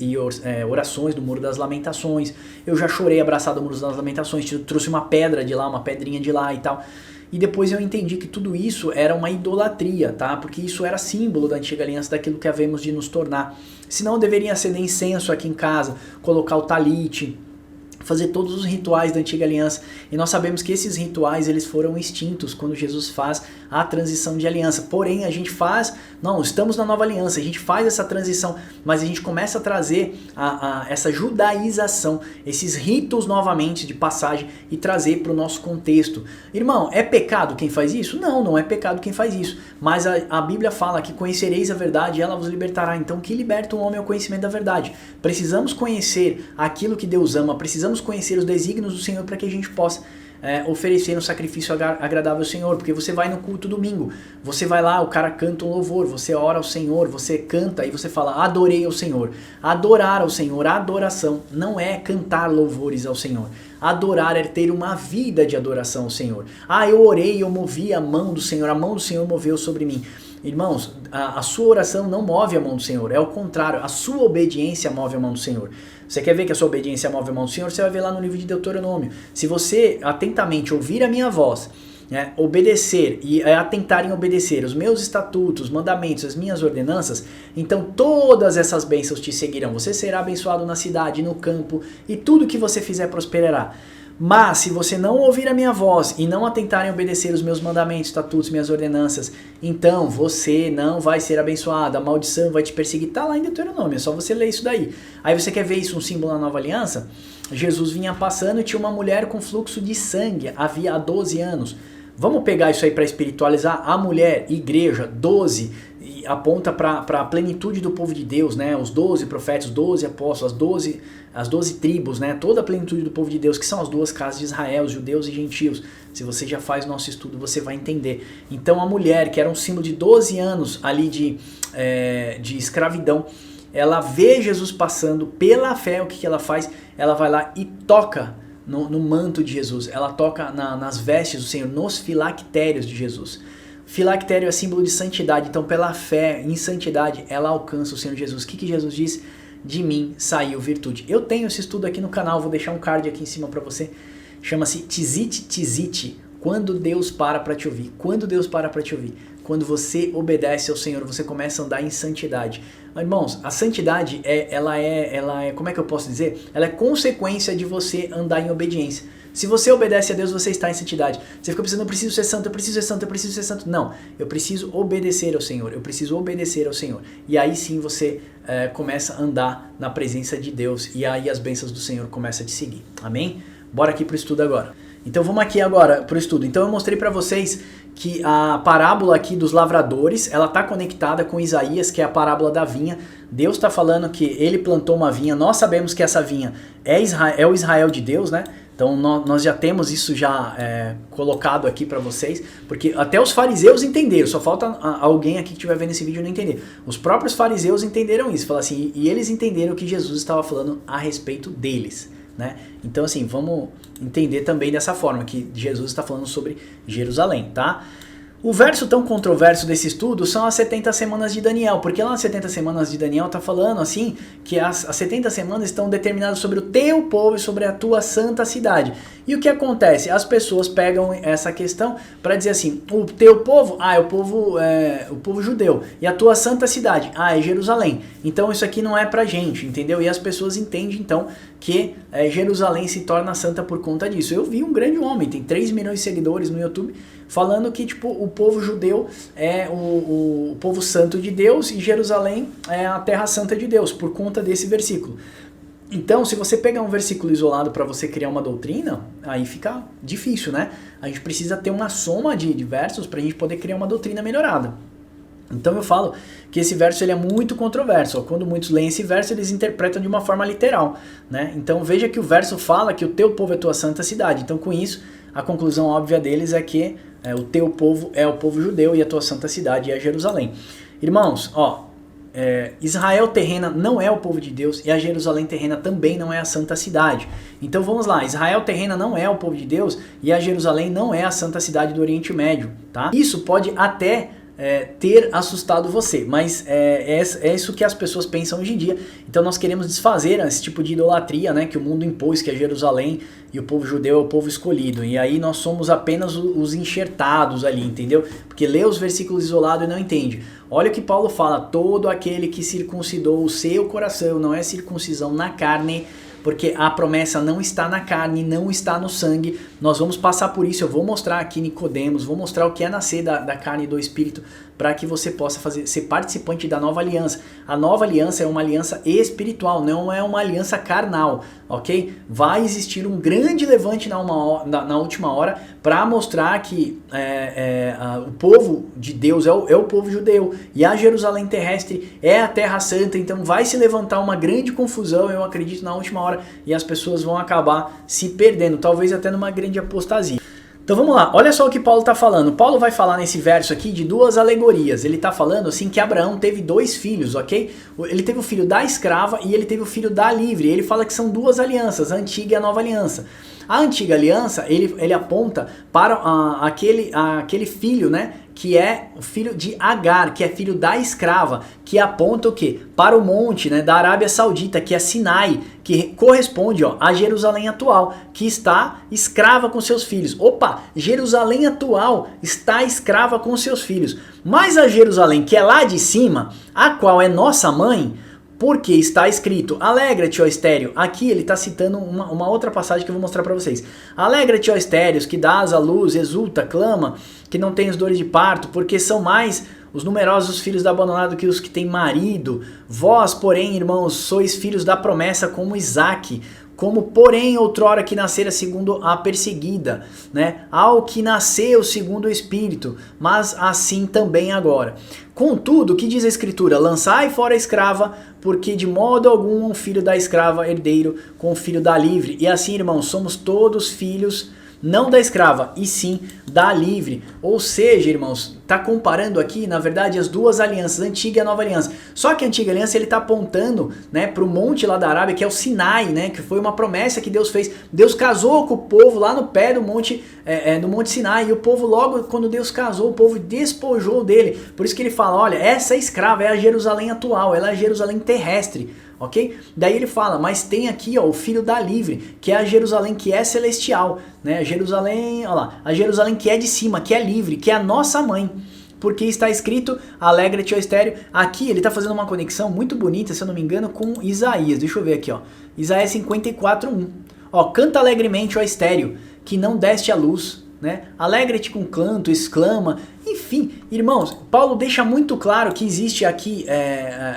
Speaker 1: e orações do Muro das Lamentações, eu já chorei abraçado ao Muro das Lamentações, trouxe uma pedra de lá, uma pedrinha de lá e tal. e depois eu entendi que tudo isso era uma idolatria, tá? Porque isso era símbolo da antiga aliança, daquilo que havemos de nos tornar. Senão deveria acender incenso aqui em casa, colocar o talite, fazer todos os rituais da antiga aliança, e nós sabemos que esses rituais eles foram extintos quando Jesus faz a transição de aliança. Porém a gente faz, não, estamos na nova aliança, a gente faz essa transição, mas a gente começa a trazer essa judaização, esses ritos novamente de passagem e trazer para o nosso contexto. Irmão, é pecado quem faz isso? Não, não é pecado quem faz isso, mas a Bíblia fala que conhecereis a verdade e ela vos libertará. Então o que liberta um homem é o conhecimento da verdade. Precisamos conhecer aquilo que Deus ama, precisamos conhecer os desígnios do Senhor para que a gente possa oferecer um sacrifício agradável ao Senhor, porque você vai no culto domingo, você vai lá, o cara canta um louvor, você ora ao Senhor, você canta e você fala, adorei ao Senhor. Adorar ao Senhor, a adoração não é cantar louvores ao Senhor. Adorar é ter uma vida de adoração ao Senhor. Ah, eu orei, eu movi a mão do Senhor moveu sobre mim. Irmãos, a sua oração não move a mão do Senhor, é o contrário, a sua obediência move a mão do Senhor. Você quer ver que a sua obediência move a mão do Senhor? Você vai ver lá no livro de Deuteronômio. Se você atentamente ouvir a minha voz, obedecer e atentar em obedecer os meus estatutos, mandamentos, as minhas ordenanças, então todas essas bênçãos te seguirão. Você será abençoado na cidade, no campo, e tudo que você fizer prosperará. Mas se você não ouvir a minha voz e não atentar em obedecer os meus mandamentos, estatutos, minhas ordenanças, então você não vai ser abençoado, a maldição vai te perseguir. Está lá em Deuteronômio, é só você ler isso daí. Aí você quer ver isso, um símbolo na nova aliança? Jesus vinha passando e tinha uma mulher com fluxo de sangue, havia há 12 anos. Vamos pegar isso aí para espiritualizar? A mulher, igreja, 12, aponta para a plenitude do povo de Deus, né? Os 12 profetas, os 12 apóstolos, as 12 tribos, né? Toda a plenitude do povo de Deus, que são as duas casas de Israel, os judeus e gentios. Se você já faz o nosso estudo, você vai entender. Então a mulher, que era um símbolo de 12 anos ali de escravidão, ela vê Jesus passando pela fé, o que ela faz? Ela vai lá e toca no manto de Jesus, ela toca nas vestes do Senhor, nos filactérios de Jesus. Filactério é símbolo de santidade, então pela fé em santidade ela alcança o Senhor Jesus. O que Jesus diz? De mim saiu virtude. Eu tenho esse estudo aqui no canal, vou deixar um card aqui em cima para você. Chama-se Tzit Tzit, quando Deus para te ouvir. Quando Deus para te ouvir? Quando você obedece ao Senhor, você começa a andar em santidade. Irmãos, a santidade, ela é, como é que eu posso dizer? Ela é consequência de você andar em obediência. Se você obedece a Deus, você está em santidade. Você fica pensando, eu preciso ser santo, eu preciso ser santo, eu preciso ser santo. Não, eu preciso obedecer ao Senhor, eu preciso obedecer ao Senhor. E aí sim você começa a andar na presença de Deus e aí as bênçãos do Senhor começam a te seguir. Amém? Bora aqui para o estudo agora. Então vamos aqui agora para o estudo. Então eu mostrei para vocês que a parábola aqui dos lavradores, ela está conectada com Isaías, que é a parábola da vinha. Deus está falando que ele plantou uma vinha, nós sabemos que essa vinha é o Israel de Deus, né? Então nós já temos isso já colocado aqui para vocês, porque até os fariseus entenderam, só falta alguém aqui que estiver vendo esse vídeo não entender. Os próprios fariseus entenderam isso, falaram assim, e eles entenderam que Jesus estava falando a respeito deles. Né? Então assim, vamos entender também dessa forma, que Jesus está falando sobre Jerusalém, tá? O verso tão controverso desse estudo são as 70 semanas de Daniel, porque lá nas 70 semanas de Daniel está falando assim, que as 70 semanas estão determinadas sobre o teu povo e sobre a tua santa cidade. E o que acontece? As pessoas pegam essa questão para dizer assim, o teu povo, é o povo judeu, e a tua santa cidade, é Jerusalém. Então isso aqui não é pra gente, entendeu? E as pessoas entendem então que Jerusalém se torna santa por conta disso. Eu vi um grande homem, tem 3 milhões de seguidores no YouTube, falando que tipo, o povo judeu é o povo santo de Deus e Jerusalém é a terra santa de Deus, por conta desse versículo. Então, se você pegar um versículo isolado para você criar uma doutrina, aí fica difícil, né? A gente precisa ter uma soma de versos para a gente poder criar uma doutrina melhorada. Então eu falo que esse verso ele é muito controverso. Quando muitos leem esse verso, eles interpretam de uma forma literal, né? Então veja que o verso fala que o teu povo é tua santa cidade. Então com isso, a conclusão óbvia deles é que o teu povo é o povo judeu e a tua santa cidade é Jerusalém. Irmãos, Israel terrena não é o povo de Deus e a Jerusalém terrena também não é a santa cidade. Então vamos lá, Israel terrena não é o povo de Deus e a Jerusalém não é a santa cidade do Oriente Médio, tá? Isso pode até ter assustado você, mas é isso que as pessoas pensam hoje em dia. Então nós queremos desfazer esse tipo de idolatria, né, que o mundo impôs, que é Jerusalém e o povo judeu é o povo escolhido, e aí nós somos apenas os enxertados ali, entendeu? Porque lê os versículos isolados e não entende. Olha o que Paulo fala: todo aquele que circuncidou o seu coração, não é circuncisão na carne, porque a promessa não está na carne, não está no sangue. Nós vamos passar por isso, eu vou mostrar aqui Nicodemos, vou mostrar o que é nascer da carne e do espírito, para que você possa ser participante da nova aliança. A nova aliança é uma aliança espiritual, não é uma aliança carnal, ok? Vai existir um grande levante na última hora para mostrar que o povo de Deus é o povo judeu, e a Jerusalém terrestre é a terra santa. Então vai se levantar uma grande confusão, eu acredito, na última hora, e as pessoas vão acabar se perdendo, talvez até numa grande apostasia. Então vamos lá, olha só o que Paulo está falando. Paulo vai falar nesse verso aqui de duas alegorias. Ele está falando assim que Abraão teve dois filhos, ok? Ele teve o filho da escrava e ele teve o filho da livre. Ele fala que são duas alianças, a antiga e a nova aliança. A antiga aliança, ele aponta para aquele filho, né, que é o filho de Agar, que é filho da escrava, que aponta o quê? Para o monte, né, da Arábia Saudita, que é Sinai, que corresponde, ó, a Jerusalém atual, que está escrava com seus filhos. Opa, Jerusalém atual está escrava com seus filhos. Mas a Jerusalém que é lá de cima, a qual é nossa mãe, porque está escrito: alegra-te, ó estéreo. Aqui ele está citando uma outra passagem que eu vou mostrar para vocês. Alegra-te, ó estéreos, que dás à luz, exulta, clama, que não tens dores de parto, porque são mais os numerosos filhos da abandonada do que os que têm marido. Vós, porém, irmãos, sois filhos da promessa como Isaque, como porém outrora que nascera segundo a perseguida, né? Ao que nasceu segundo o Espírito, mas assim também agora. Contudo, o que diz a Escritura? Lançai fora a escrava, porque de modo algum um filho da escrava herdeiro com o filho da livre. E assim, irmãos, somos todos filhos, não da escrava, e sim da livre. Ou seja, irmãos, está comparando aqui, na verdade, as duas alianças, a antiga e a nova aliança. Só que a antiga aliança ele está apontando, né, para o monte lá da Arábia, que é o Sinai, né, que foi uma promessa que Deus fez. Deus casou com o povo lá no pé do monte, no Monte Sinai, e o povo logo, quando Deus casou, o povo despojou dele. Por isso que ele fala: olha, essa escrava é a Jerusalém atual, ela é a Jerusalém terrestre. Ok? Daí ele fala: mas tem aqui, ó, o filho da livre, que é a Jerusalém que é celestial, né? Jerusalém, ó lá, a Jerusalém que é de cima, que é livre, que é a nossa mãe. Porque está escrito: alegra-te, ó estéreo. Aqui ele está fazendo uma conexão muito bonita, se eu não me engano, com Isaías. Deixa eu ver aqui, ó. Isaías 54:1. Ó, canta alegremente, ó estéreo, que não deste a luz, né? Alegra-te com canto, exclama. Enfim, irmãos, Paulo deixa muito claro que existe aqui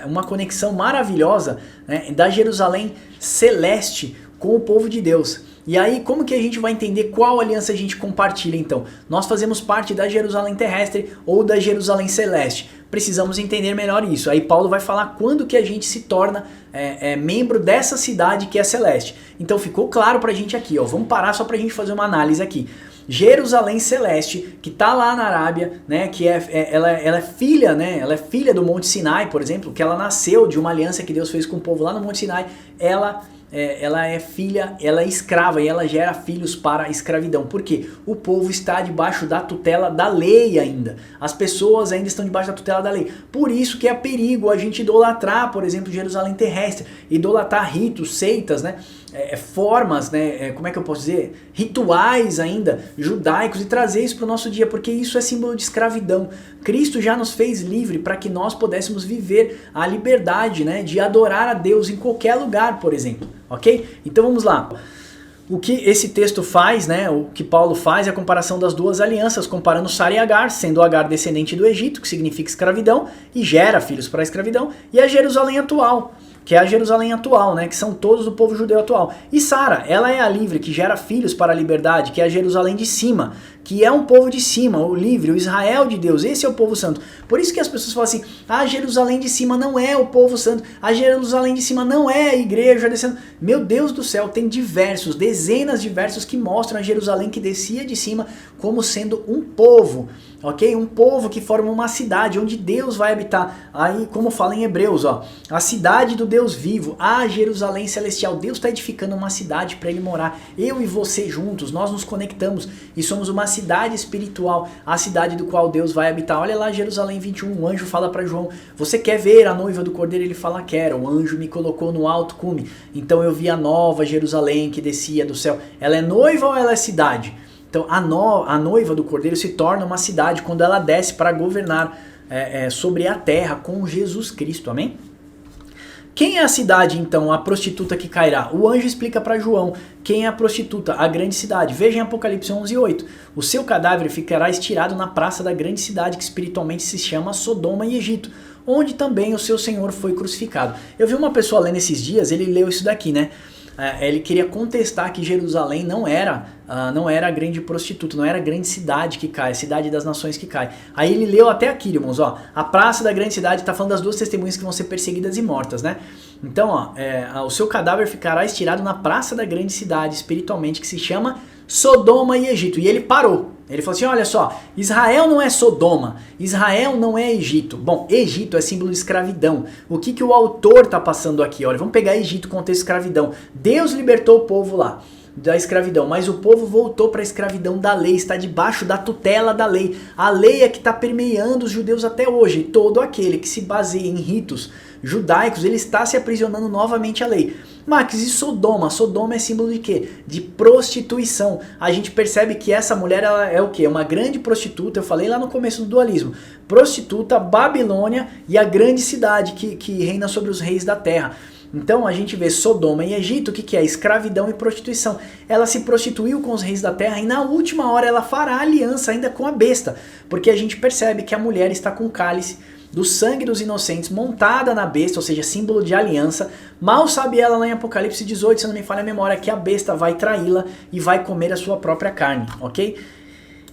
Speaker 1: uma conexão maravilhosa, né, da Jerusalém celeste com o povo de Deus. E aí, como que a gente vai entender qual aliança a gente compartilha então? Nós fazemos parte da Jerusalém terrestre ou da Jerusalém celeste? Precisamos entender melhor isso. Aí Paulo vai falar quando que a gente se torna membro dessa cidade que é celeste. Então ficou claro pra gente aqui, ó. Vamos parar só pra gente fazer uma análise aqui. Jerusalém celeste, que está lá na Arábia, né, que ela é filha, né, ela é filha do Monte Sinai, por exemplo, que ela nasceu de uma aliança que Deus fez com o povo lá no Monte Sinai. Ela é filha, ela é escrava e ela gera filhos para a escravidão. Por quê? O povo está debaixo da tutela da lei ainda. As pessoas ainda estão debaixo da tutela da lei. Por isso que é perigo a gente idolatrar, por exemplo, Jerusalém terrestre, idolatrar ritos, seitas, né? Formas, né? Como é que eu posso dizer? Rituais ainda, judaicos, e trazer isso para o nosso dia, porque isso é símbolo de escravidão. Cristo já nos fez livre para que nós pudéssemos viver a liberdade, né, de adorar a Deus em qualquer lugar, por exemplo, ok? Então vamos lá. O que esse texto faz, né, o que Paulo faz é a comparação das duas alianças, comparando Sara e Agar, sendo Agar descendente do Egito, que significa escravidão, e gera filhos para a escravidão, e a Jerusalém atual, que é a Jerusalém atual, né, que são todos do povo judeu atual. E Sara, ela é a livre, que gera filhos para a liberdade, que é a Jerusalém de cima, que é um povo de cima, o livre, o Israel de Deus. Esse é o povo santo. Por isso que as pessoas falam assim: a Jerusalém de cima não é o povo santo, a Jerusalém de cima não é a igreja descendo. Meu Deus do céu, tem dezenas de versos que mostram a Jerusalém que descia de cima como sendo um povo. ok? Um povo que forma uma cidade onde Deus vai habitar. Aí, como fala em Hebreus, ó, a cidade do Deus vivo, a Jerusalém celestial. Deus está edificando uma cidade para ele morar. Eu e você juntos, nós nos conectamos e somos uma cidade espiritual, a cidade do qual Deus vai habitar. Olha lá Jerusalém 21, o anjo fala para João, você quer ver a noiva do Cordeiro? Ele fala, quero. O anjo me colocou no alto cume. Então eu vi a nova Jerusalém que descia do céu. Ela é noiva ou ela é cidade? Então a noiva do Cordeiro se torna uma cidade quando ela desce para governar sobre a terra com Jesus Cristo, amém? Quem é a cidade então, a prostituta que cairá? O anjo explica para João quem é a prostituta, a grande cidade. Veja em Apocalipse 11:8. O seu cadáver ficará estirado na praça da grande cidade que espiritualmente se chama Sodoma e Egito, onde também o seu Senhor foi crucificado. Eu vi uma pessoa lendo esses dias, ele leu isso daqui, né? Ele queria contestar que Jerusalém não era a grande prostituta, não era a grande cidade que cai, a cidade das nações que cai. Aí ele leu até aqui, irmãos, ó, a praça da grande cidade está falando das duas testemunhas que vão ser perseguidas e mortas, né? Então, ó, o seu cadáver ficará estirado na praça da grande cidade, espiritualmente, que se chama Sodoma e Egito. E ele parou. Ele falou assim, olha só, Israel não é Sodoma, Israel não é Egito. Bom, Egito é símbolo de escravidão. O que o autor está passando aqui? Olha, vamos pegar Egito, contexto escravidão. Deus libertou o povo lá da escravidão, mas o povo voltou para a escravidão da lei, está debaixo da tutela da lei. A lei é que está permeando os judeus até hoje. Todo aquele que se baseia em ritos judaicos, ele está se aprisionando novamente à lei. Max, e Sodoma? Sodoma é símbolo de quê? De prostituição. A gente percebe que essa mulher ela é o quê? Uma grande prostituta, eu falei lá no começo do dualismo. Prostituta, Babilônia e a grande cidade que reina sobre os reis da terra. Então a gente vê Sodoma e Egito, o que é? Escravidão e prostituição. Ela se prostituiu com os reis da terra e na última hora ela fará aliança ainda com a besta. Porque a gente percebe que a mulher está com o cálice do sangue dos inocentes montada na besta, ou seja, símbolo de aliança. Mal sabe ela lá em Apocalipse 18, se não me falha a memória, que a besta vai traí-la e vai comer a sua própria carne, ok?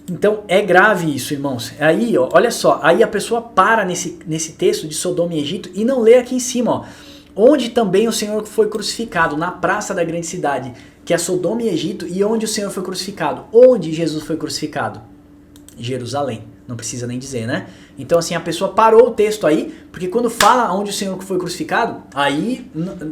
Speaker 1: Então é grave isso, irmãos. Aí, ó, olha só, aí a pessoa para nesse texto de Sodoma e Egito e não lê aqui em cima, ó. Onde também o Senhor foi crucificado, na praça da grande cidade, que é Sodoma e Egito, e onde o Senhor foi crucificado? Onde Jesus foi crucificado? Jerusalém. Não precisa nem dizer, né? Então assim, a pessoa parou o texto aí, porque quando fala onde o Senhor foi crucificado, aí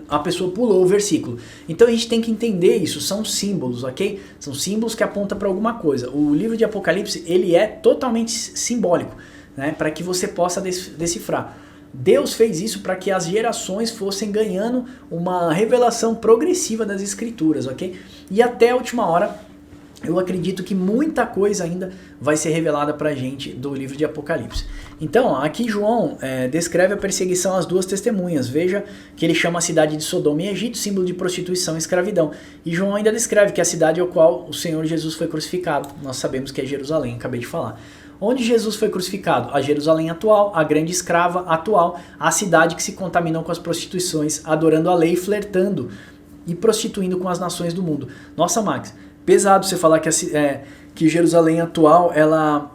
Speaker 1: a pessoa pulou o versículo. Então a gente tem que entender isso, são símbolos, ok? São símbolos que apontam para alguma coisa. O livro de Apocalipse, ele é totalmente simbólico, né? Para que você possa decifrar. Deus fez isso para que as gerações fossem ganhando uma revelação progressiva das escrituras, ok? E até a última hora, eu acredito que muita coisa ainda vai ser revelada pra gente do livro de Apocalipse. Então, aqui João descreve a perseguição às duas testemunhas. Veja que ele chama a cidade de Sodoma e Egito, símbolo de prostituição e escravidão. E João ainda descreve que a cidade ao qual o Senhor Jesus foi crucificado. Nós sabemos que é Jerusalém, acabei de falar. Onde Jesus foi crucificado? A Jerusalém atual, a grande escrava atual, a cidade que se contaminou com as prostituições, adorando a lei, flertando e prostituindo com as nações do mundo. Nossa, Max, pesado você falar que Jerusalém atual ela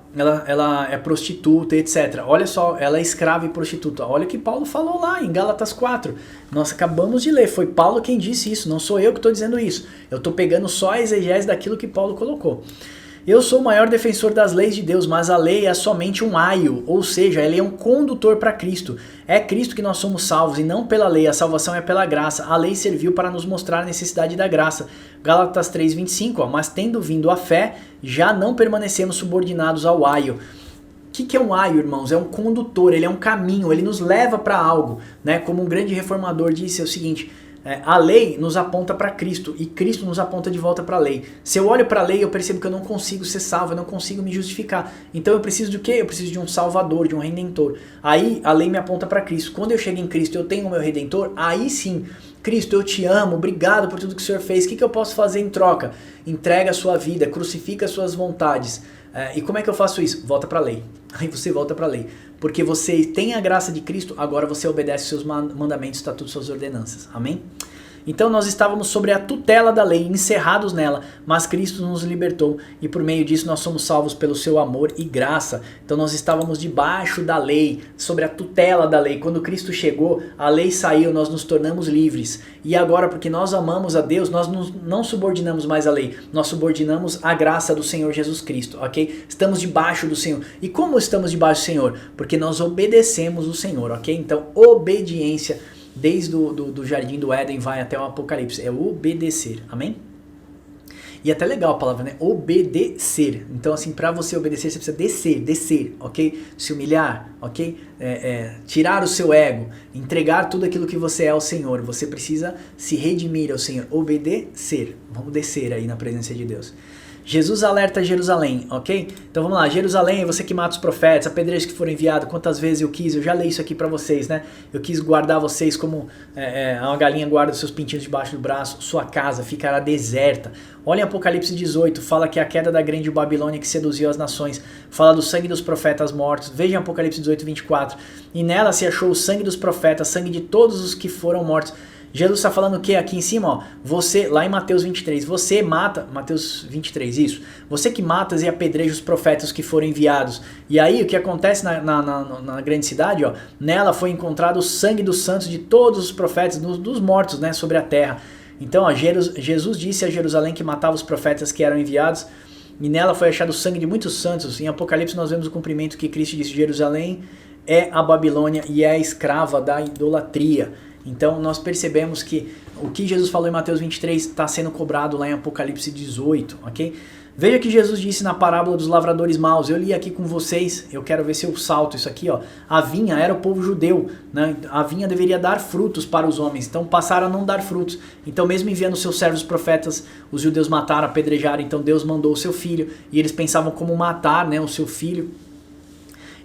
Speaker 1: é prostituta, etc. Olha só, ela é escrava e prostituta. Olha o que Paulo falou lá em Gálatas 4. Nós acabamos de ler, foi Paulo quem disse isso, não sou eu que estou dizendo isso. Eu estou pegando só a exegese daquilo que Paulo colocou. Eu sou o maior defensor das leis de Deus, mas a lei é somente um aio, ou seja, ela é um condutor para Cristo. É Cristo que nós somos salvos e não pela lei, a salvação é pela graça. A lei serviu para nos mostrar a necessidade da graça. Gálatas 3:25, mas tendo vindo a fé, já não permanecemos subordinados ao aio. O que é um aio, irmãos? É um condutor, ele é um caminho, ele nos leva para algo, né? Como um grande reformador disse, é o seguinte... a lei nos aponta para Cristo e Cristo nos aponta de volta para a lei. Se eu olho para a lei, eu percebo que eu não consigo ser salvo, eu não consigo me justificar. Então eu preciso de quê? Eu preciso de um salvador, de um redentor. Aí a lei me aponta para Cristo. Quando eu chego em Cristo, eu tenho o meu redentor, aí sim, Cristo, eu te amo, obrigado por tudo que o Senhor fez. O que eu posso fazer em troca? Entrega a sua vida, crucifica as suas vontades. E como é que eu faço isso? Volta para a lei. Aí você volta para a lei. Porque você tem a graça de Cristo, agora você obedece seus mandamentos, estatutos, suas ordenanças. Amém? Então nós estávamos sobre a tutela da lei, encerrados nela, mas Cristo nos libertou e por meio disso nós somos salvos pelo seu amor e graça. Então nós estávamos debaixo da lei, sobre a tutela da lei. Quando Cristo chegou, a lei saiu, nós nos tornamos livres. E agora, porque nós amamos a Deus, nós não subordinamos mais a lei, nós subordinamos a graça do Senhor Jesus Cristo, ok? Estamos debaixo do Senhor. E como estamos debaixo do Senhor? Porque nós obedecemos o Senhor, ok? Então, obediência, desde do jardim do Éden vai até o Apocalipse, é obedecer, amém? E é até legal a palavra, né? Obedecer. Então, assim, para você obedecer, você precisa descer, ok? Se humilhar, ok? Tirar o seu ego, entregar tudo aquilo que você é ao Senhor. Você precisa se redimir ao Senhor, obedecer. Vamos descer aí na presença de Deus. Jesus alerta Jerusalém, ok? Então vamos lá, Jerusalém, você que mata os profetas, apedrejos que foram enviados, quantas vezes eu já li isso aqui pra vocês, né? Eu quis guardar vocês como uma galinha guarda os seus pintinhos debaixo do braço, sua casa ficará deserta. Olha em Apocalipse 18, fala que a queda da grande Babilônia que seduziu as nações, fala do sangue dos profetas mortos, veja em Apocalipse 18, 24, e nela se achou o sangue dos profetas, sangue de todos os que foram mortos. Jesus está falando o que aqui em cima, ó, você, lá em Mateus 23, você mata, Mateus 23, isso, você que matas e apedreja os profetas que foram enviados. E aí o que acontece na grande cidade, ó, nela foi encontrado o sangue dos santos de todos os profetas, dos mortos, né, sobre a terra. Então, ó, Jesus disse a Jerusalém que matava os profetas que eram enviados, e nela foi achado o sangue de muitos santos. Em Apocalipse nós vemos o cumprimento que Cristo disse: Jerusalém é a Babilônia e é a escrava da idolatria. Então nós percebemos que o que Jesus falou em Mateus 23 está sendo cobrado lá em Apocalipse 18, ok? Veja que Jesus disse na parábola dos lavradores maus. Eu li aqui com vocês, eu quero ver se eu salto isso aqui, ó. A vinha era o povo judeu, né? A vinha deveria dar frutos para os homens, então passaram a não dar frutos. Então mesmo enviando seus servos profetas, os judeus mataram, apedrejaram, então Deus mandou o seu filho, e eles pensavam como matar, né, o seu filho.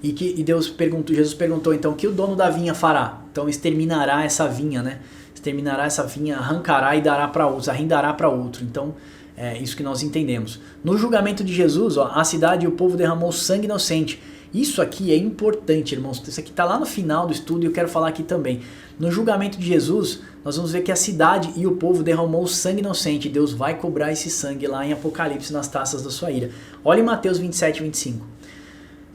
Speaker 1: E Jesus perguntou então, o que o dono da vinha fará? Então exterminará essa vinha, né? Exterminará essa vinha, arrancará e dará para outros, arrendará para outro. Então é isso que nós entendemos. No julgamento de Jesus, ó, a cidade e o povo derramou sangue inocente. Isso aqui é importante, irmãos. Isso aqui está lá no final do estudo e eu quero falar aqui também. No julgamento de Jesus, nós vamos ver que a cidade e o povo derramou sangue inocente. Deus vai cobrar esse sangue lá em Apocalipse nas taças da sua ira. Olha em Mateus 27, 25.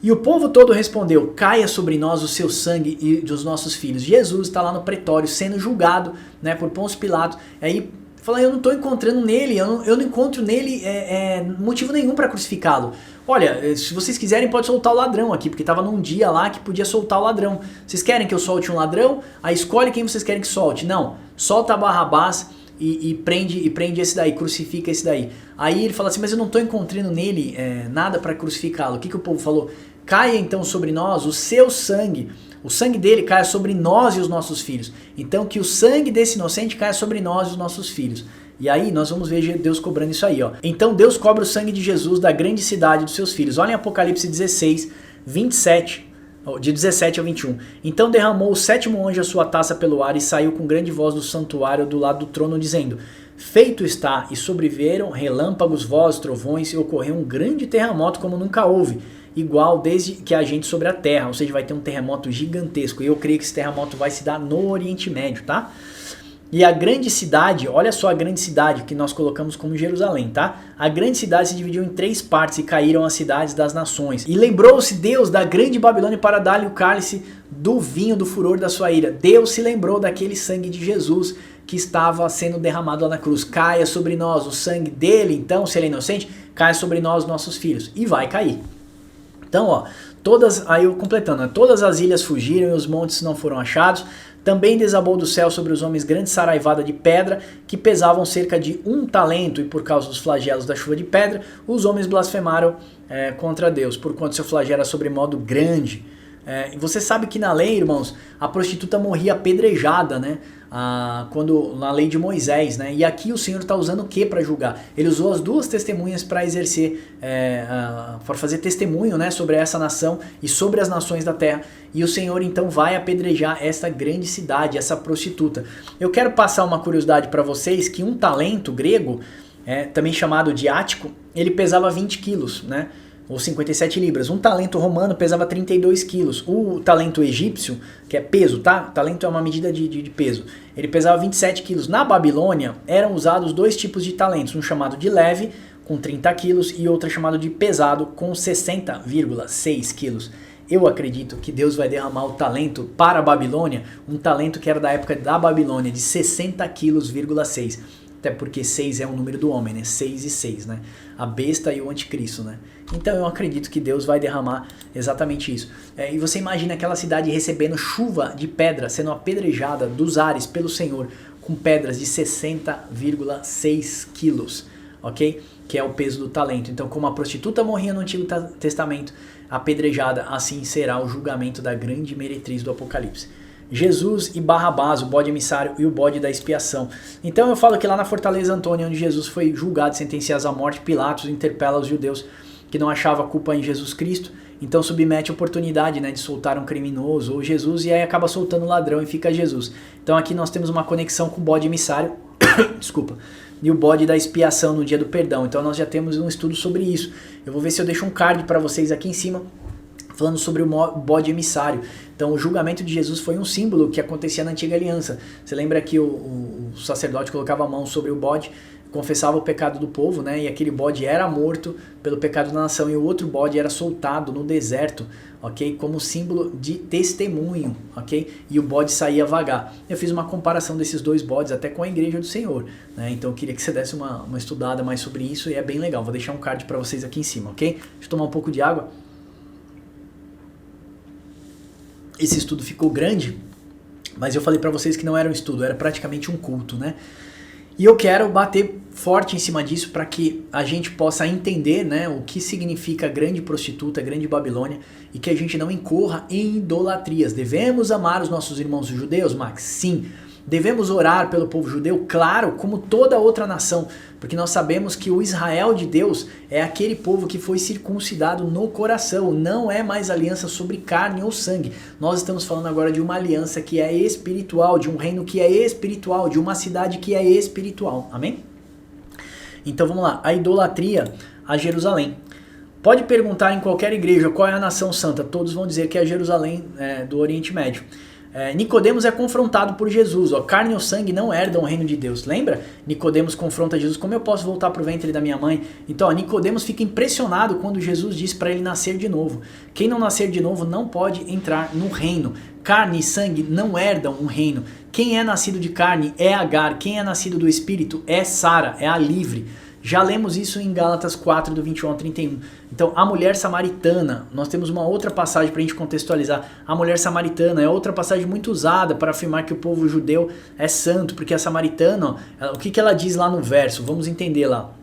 Speaker 1: E o povo todo respondeu: caia sobre nós o seu sangue e dos nossos filhos. Jesus está lá no pretório sendo julgado, né, por Pôncio Pilato. Aí fala: eu não estou encontrando nele, eu não encontro nele motivo nenhum para crucificá-lo. Olha, se vocês quiserem pode soltar o ladrão aqui, porque estava num dia lá que podia soltar o ladrão. Vocês querem que eu solte um ladrão? Aí escolhe quem vocês querem que solte. Não, solta Barrabás e prende esse daí, crucifica esse daí. Aí ele fala assim: mas eu não estou encontrando nele nada para crucificá-lo. O que o povo falou? Caia então sobre nós o seu sangue, o sangue dele caia sobre nós e os nossos filhos. Então que o sangue desse inocente caia sobre nós e os nossos filhos. E aí nós vamos ver Deus cobrando isso aí, ó. Então Deus cobra o sangue de Jesus da grande cidade dos seus filhos. Olha em Apocalipse 16, 27, de 17 a 21. Então derramou o sétimo anjo a sua taça pelo ar e saiu com grande voz do santuário do lado do trono, dizendo: feito está, e sobreviveram relâmpagos, vozes, trovões, e ocorreu um grande terremoto como nunca houve, igual desde que há gente sobre a terra. Ou seja, vai ter um terremoto gigantesco, e eu creio que esse terremoto vai se dar no Oriente Médio, tá? E a grande cidade, olha só a grande cidade que nós colocamos como Jerusalém, tá? A grande cidade se dividiu em 3 partes e caíram as cidades das nações. E lembrou-se Deus da grande Babilônia para dar-lhe o cálice do vinho do furor da sua ira. Deus se lembrou daquele sangue de Jesus que estava sendo derramado lá na cruz. Caia sobre nós o sangue dele, então, se ele é inocente, caia sobre nós, nossos filhos. E vai cair. Então, ó, aí eu completando, né? Todas as ilhas fugiram e os montes não foram achados. Também desabou do céu sobre os homens grande saraivada de pedra, que pesavam cerca de 1 talento, e por causa dos flagelos da chuva de pedra, os homens blasfemaram contra Deus, porquanto seu flagelo era sobremodo grande. E você sabe que na lei, irmãos, a prostituta morria apedrejada, né? Na lei de Moisés, né? E aqui o Senhor está usando o que para julgar? Ele usou as 2 testemunhas para exercer, para fazer testemunho, né, sobre essa nação e sobre as nações da terra. E o Senhor então vai apedrejar essa grande cidade, essa prostituta. Eu quero passar uma curiosidade para vocês, que 1 talento grego, também chamado de ático, ele pesava 20 quilos, né? ou 57 libras. Um talento romano pesava 32 quilos. O talento egípcio, que é peso, tá? Talento é uma medida de peso. Ele pesava 27 quilos. Na Babilônia, eram usados dois tipos de talentos. Um chamado de leve, com 30 quilos, e outro chamado de pesado, com 60,6 quilos. Eu acredito que Deus vai derramar o talento para a Babilônia, um talento que era da época da Babilônia, de 60,6 quilos. Até porque 6 é o número do homem, né? 6 e 6, né? A besta e o anticristo, né? Então eu acredito que Deus vai derramar exatamente isso. E você imagina aquela cidade recebendo chuva de pedra, sendo apedrejada dos ares pelo Senhor, com pedras de 60,6 quilos, ok? Que é o peso do talento. Então, como a prostituta morria no Antigo Testamento, apedrejada, assim será o julgamento da grande meretriz do Apocalipse. Jesus e Barrabás, o bode emissário e o bode da expiação. Então eu falo que lá na Fortaleza Antônia, onde Jesus foi julgado e sentenciado à morte, Pilatos interpela os judeus que não achavam culpa em Jesus Cristo, então submete a oportunidade, né, de soltar um criminoso ou Jesus, e aí acaba soltando o ladrão e fica Jesus. Então aqui nós temos uma conexão com o bode emissário, desculpa, e o bode da expiação no dia do perdão. Então nós já temos um estudo sobre isso. Eu vou ver se eu deixo um card para vocês aqui em cima, falando sobre o bode emissário. Então o julgamento de Jesus foi um símbolo que acontecia na antiga aliança. Você lembra que o sacerdote colocava a mão sobre o bode, confessava o pecado do povo, né? E aquele bode era morto pelo pecado da nação, e o outro bode era soltado no deserto, ok? Como símbolo de testemunho, ok? E o bode saía vagar. Eu fiz uma comparação desses dois bodes até com a igreja do Senhor, né? Então eu queria que você desse uma estudada mais sobre isso, e é bem legal. Vou deixar um card para vocês aqui em cima, ok? Deixa eu tomar um pouco de água. Esse estudo ficou grande, mas eu falei para vocês que não era um estudo, era praticamente um culto, né? E eu quero bater forte em cima disso para que a gente possa entender, né, o que significa grande prostituta, grande Babilônia, e que a gente não incorra em idolatrias. Devemos amar os nossos irmãos judeus, Max? Sim. Devemos orar pelo povo judeu? Claro, como toda outra nação, porque nós sabemos que o Israel de Deus é aquele povo que foi circuncidado no coração, não é mais aliança sobre carne ou sangue. Nós estamos falando agora de uma aliança que é espiritual, de um reino que é espiritual, de uma cidade que é espiritual, amém? Então vamos lá, a idolatria a Jerusalém. Pode perguntar em qualquer igreja qual é a nação santa, todos vão dizer que é Jerusalém do Oriente Médio. Nicodemos é confrontado por Jesus, carne ou sangue não herdam o reino de Deus, lembra? Nicodemos confronta Jesus, como eu posso voltar para o ventre da minha mãe? Então Nicodemos fica impressionado quando Jesus diz para ele nascer de novo. Quem não nascer de novo não pode entrar no reino. Carne e sangue não herdam um reino. Quem é nascido de carne é Agar, quem é nascido do Espírito é Sara, é a livre. Já lemos isso em Gálatas 4, do 21 ao 31. Então, a mulher samaritana, nós temos uma outra passagem para a gente contextualizar. A mulher samaritana é outra passagem muito usada para afirmar que o povo judeu é santo, porque a samaritana, o que ela diz lá no verso? Vamos entender lá.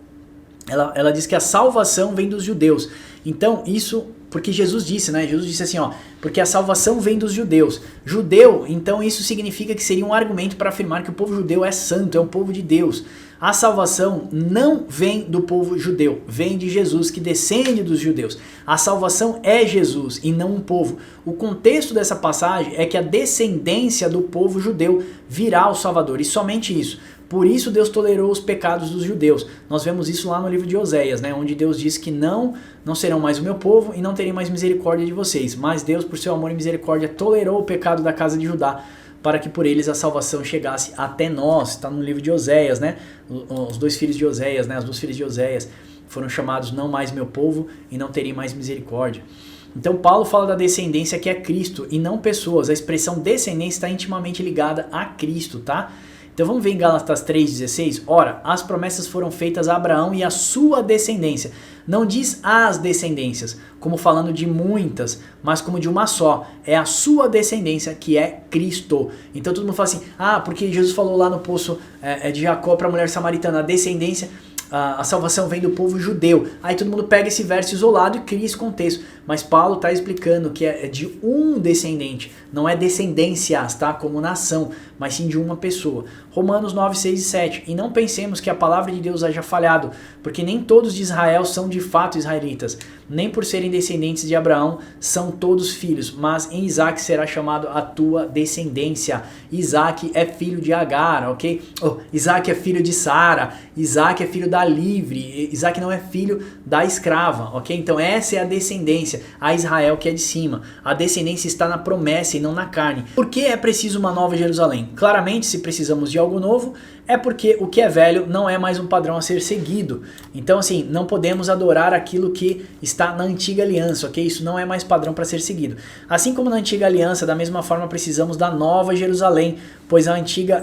Speaker 1: Ela diz que a salvação vem dos judeus. Então, isso, porque Jesus disse, né? Jesus disse assim, porque a salvação vem dos judeus. Judeu, então isso significa que seria um argumento para afirmar que o povo judeu é santo, é um povo de Deus. A salvação não vem do povo judeu, vem de Jesus, que descende dos judeus. A salvação é Jesus e não um povo. O contexto dessa passagem é que a descendência do povo judeu virá o Salvador, e somente isso. Por isso Deus tolerou os pecados dos judeus. Nós vemos isso lá no livro de Oséias, né, onde Deus diz que não serão mais o meu povo e não terei mais misericórdia de vocês. Mas Deus, por seu amor e misericórdia, tolerou o pecado da casa de Judá, para que por eles a salvação chegasse até nós. Está no livro de Oséias, né? Os dois filhos de Oséias, né? As duas filhas de Oséias foram chamados não mais meu povo e não terei mais misericórdia. Então Paulo fala da descendência que é Cristo e não pessoas. A expressão descendência está intimamente ligada a Cristo, tá? Então vamos ver em Gálatas 3,16. Ora, as promessas foram feitas a Abraão e a sua descendência. Não diz as descendências, como falando de muitas, mas como de uma só. É a sua descendência que é Cristo. Então todo mundo fala assim, porque Jesus falou lá no poço de Jacó para a mulher samaritana, a descendência, a salvação vem do povo judeu. Aí todo mundo pega esse verso isolado e cria esse contexto. Mas Paulo está explicando que é de um descendente. Não é descendências, tá? Como nação, mas sim de uma pessoa. Romanos 9, 6 e 7. E não pensemos que a palavra de Deus haja falhado, porque nem todos de Israel são de fato israelitas. nem por serem descendentes de Abraão são todos filhos, mas em Isaac será chamado a tua descendência. Isaac é filho de Agar, ok? Isaac é filho de Sara, Isaac é filho da livre, Isaac não é filho da escrava, ok? Então essa é a descendência, a Israel que é de cima. A descendência está na promessa e não na carne. Por que é preciso uma nova Jerusalém? Claramente, se precisamos de algo novo, é porque o que é velho não é mais um padrão a ser seguido. Então assim, não podemos adorar aquilo que está na antiga aliança, ok? Isso não é mais padrão para ser seguido. Assim como na antiga aliança, da mesma forma precisamos da nova Jerusalém, pois a antiga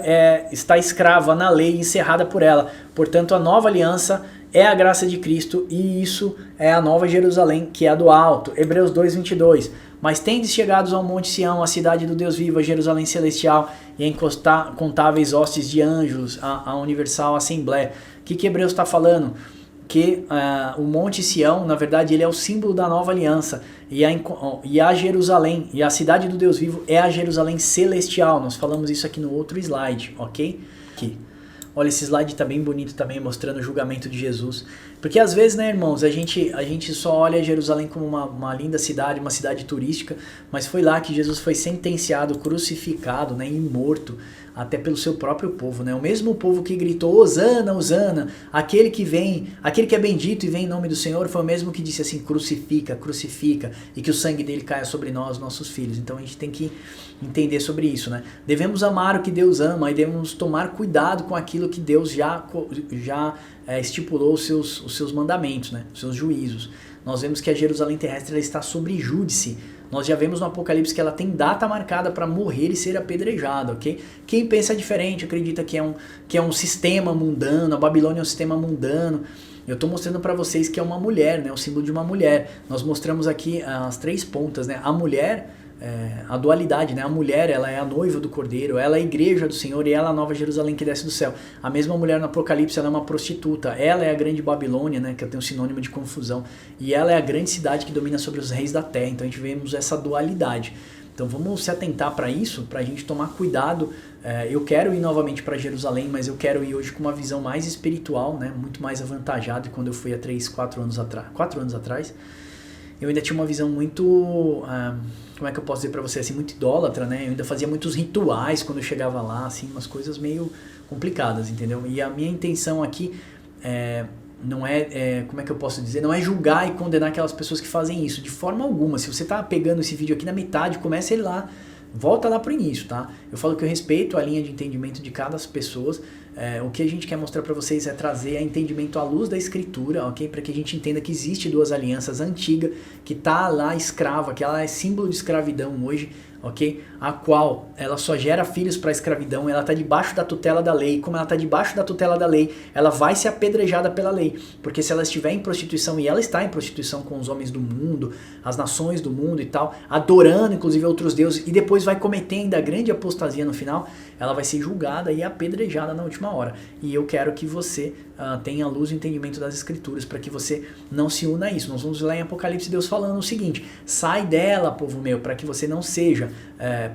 Speaker 1: está escrava na lei e encerrada por ela. Portanto, a nova aliança é a graça de Cristo e isso é a nova Jerusalém, que é a do alto. Hebreus 2:22. Mas tendes chegados ao monte Sião, a cidade do Deus vivo, a Jerusalém celestial e a incontáveis hostes de anjos, a universal assembleia. O que Hebreus está falando? Que o monte Sião, na verdade, ele é o símbolo da nova aliança. E a Jerusalém, e a cidade do Deus vivo é a Jerusalém celestial. Nós falamos isso aqui no outro slide, ok? Aqui. Olha, esse slide tá bem bonito também, mostrando o julgamento de Jesus. Porque às vezes, né, irmãos, a gente só olha Jerusalém como uma linda cidade, uma cidade turística, mas foi lá que Jesus foi sentenciado, crucificado, né, e morto, até pelo seu próprio povo, né? O mesmo povo que gritou, Hosana, Hosana, aquele que é bendito e vem em nome do Senhor, foi o mesmo que disse assim, crucifica, crucifica, e que o sangue dele caia sobre nós, nossos filhos. Então a gente tem que entender sobre isso, né? Devemos amar o que Deus ama e devemos tomar cuidado com aquilo que Deus já estipulou os seus mandamentos, né? Os seus juízos. Nós vemos que a Jerusalém terrestre ela está sobre júdice. Nós já vemos no Apocalipse que ela tem data marcada para morrer e ser apedrejada, ok? Quem pensa diferente acredita que é um sistema mundano, a Babilônia é um sistema mundano. Eu estou mostrando para vocês que é uma mulher, né? O símbolo de uma mulher. Nós mostramos aqui as 3 pontas, né? A mulher, a dualidade, né? A mulher, ela é a noiva do Cordeiro, ela é a igreja do Senhor e ela é a nova Jerusalém que desce do céu. A mesma mulher no Apocalipse, ela é uma prostituta, ela é a grande Babilônia, né? Que tem um sinônimo de confusão, e ela é a grande cidade que domina sobre os reis da terra. Então a gente vemos essa dualidade. Então vamos se atentar para isso, para a gente tomar cuidado. Eu quero ir novamente para Jerusalém, mas eu quero ir hoje com uma visão mais espiritual, né? Muito mais avantajada. Quando eu fui há 4 anos atrás, eu ainda tinha uma visão muito, como é que eu posso dizer pra você, assim, muito idólatra, né? Eu ainda fazia muitos rituais quando eu chegava lá, assim, umas coisas meio complicadas, entendeu? E a minha intenção aqui não como é que eu posso dizer, não é julgar e condenar aquelas pessoas que fazem isso, de forma alguma. Se você tá pegando esse vídeo aqui na metade, começa ele lá, volta lá pro início, tá? Eu falo que eu respeito a linha de entendimento de cada pessoa. O que a gente quer mostrar para vocês é trazer entendimento à luz da escritura, ok? Para que a gente entenda que existe 2 alianças antigas, que tá lá escrava, que ela é símbolo de escravidão hoje, ok? A qual ela só gera filhos para a escravidão, ela está debaixo da tutela da lei. Como ela está debaixo da tutela da lei, ela vai ser apedrejada pela lei, porque se ela estiver em prostituição, e ela está em prostituição com os homens do mundo, as nações do mundo e tal, adorando inclusive outros deuses, e depois vai cometer ainda grande apostasia no final, ela vai ser julgada e apedrejada na última hora. E eu quero que você tenha a luz e o entendimento das escrituras, para que você não se una a isso. Nós vamos lá em Apocalipse, Deus falando o seguinte: sai dela, povo meu, para que você não seja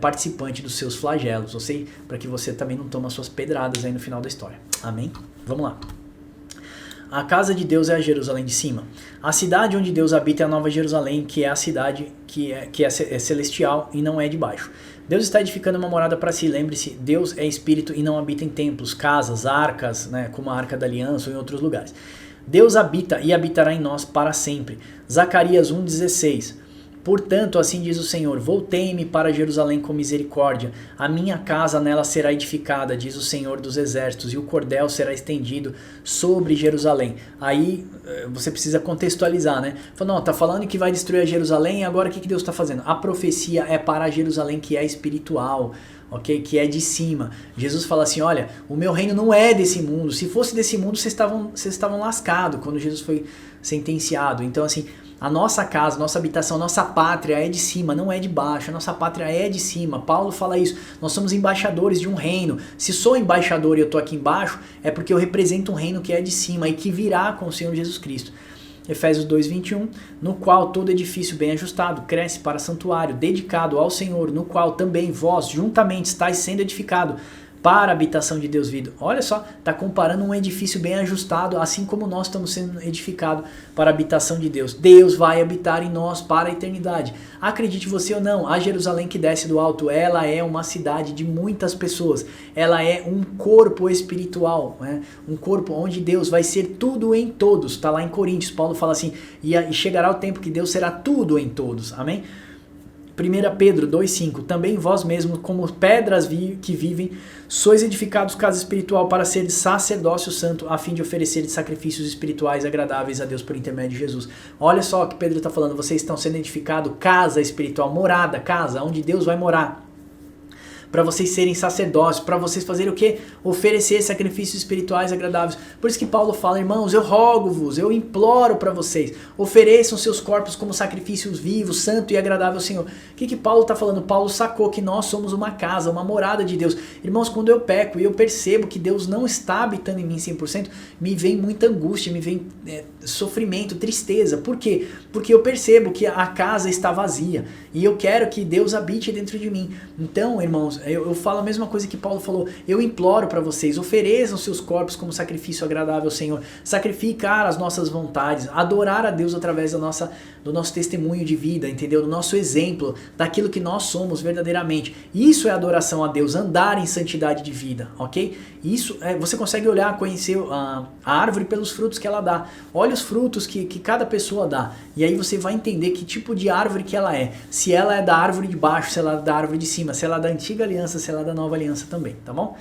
Speaker 1: participante dos seus flagelos, ou seja, para que você também não tome as suas pedradas aí no final da história. Amém? Vamos lá. A casa de Deus é a Jerusalém de cima. A cidade onde Deus habita é a Nova Jerusalém, que é a cidade que é celestial e não é de baixo. Deus está edificando uma morada para si. Lembre-se, Deus é espírito e não habita em templos, casas, arcas, né, como a Arca da Aliança ou em outros lugares. Deus habita e habitará em nós para sempre. Zacarias 1,16. Portanto, assim diz o Senhor, voltei-me para Jerusalém com misericórdia, a minha casa nela será edificada, diz o Senhor dos exércitos, e o cordel será estendido sobre Jerusalém. Aí você precisa contextualizar, né? Fala, não, tá falando que vai destruir a Jerusalém, e agora o que Deus está fazendo? A profecia é para a Jerusalém que é espiritual, ok? Que é de cima. Jesus fala assim, olha, o meu reino não é desse mundo, se fosse desse mundo vocês estavam lascados quando Jesus foi sentenciado. Então assim, a nossa casa, nossa habitação, nossa pátria é de cima, não é de baixo. A nossa pátria é de cima. Paulo fala isso. Nós somos embaixadores de um reino. Se sou embaixador e eu estou aqui embaixo, é porque eu represento um reino que é de cima e que virá com o Senhor Jesus Cristo. Efésios 2:21, no qual todo edifício bem ajustado cresce para santuário, dedicado ao Senhor, no qual também vós juntamente estáis sendo edificado para a habitação de Deus vivo. Olha só, está comparando um edifício bem ajustado, assim como nós estamos sendo edificados para a habitação de Deus. Deus vai habitar em nós para a eternidade. Acredite você ou não, a Jerusalém que desce do alto, ela é uma cidade de muitas pessoas. Ela é um corpo espiritual, né? Um corpo onde Deus vai ser tudo em todos. Está lá em Coríntios, Paulo fala assim, e chegará o tempo que Deus será tudo em todos. Amém? 1 Pedro 2,5, também vós mesmos, como pedras que vivem, sois edificados casa espiritual para ser sacerdócio santo, a fim de oferecer sacrifícios espirituais agradáveis a Deus por intermédio de Jesus. Olha só o que Pedro está falando, vocês estão sendo edificados casa espiritual, morada, casa, onde Deus vai morar. Para vocês serem sacerdócios, para vocês fazerem o quê? Oferecer sacrifícios espirituais agradáveis. Por isso que Paulo fala, irmãos, eu rogo-vos, eu imploro para vocês, ofereçam seus corpos como sacrifícios vivos, santo e agradável ao Senhor. O que Paulo está falando? Paulo sacou que nós somos uma casa, uma morada de Deus. Irmãos, quando eu peco e eu percebo que Deus não está habitando em mim 100%, me vem muita angústia, me vem sofrimento, tristeza. Por quê? Porque eu percebo que a casa está vazia e eu quero que Deus habite dentro de mim. Então, irmãos, eu falo a mesma coisa que Paulo falou, eu imploro para vocês, ofereçam seus corpos como sacrifício agradável ao Senhor, sacrificar as nossas vontades, adorar a Deus através do nosso testemunho de vida, entendeu? Do nosso exemplo, daquilo que nós somos verdadeiramente. Isso é adoração a Deus, andar em santidade de vida, ok? Isso você consegue olhar, conhecer a árvore pelos frutos que ela dá. Olha os frutos que cada pessoa dá, e aí você vai entender que tipo de árvore que ela é, se ela é da árvore de baixo, se ela é da árvore de cima, se ela é da antiga aliança, se ela é da nova aliança também, tá bom?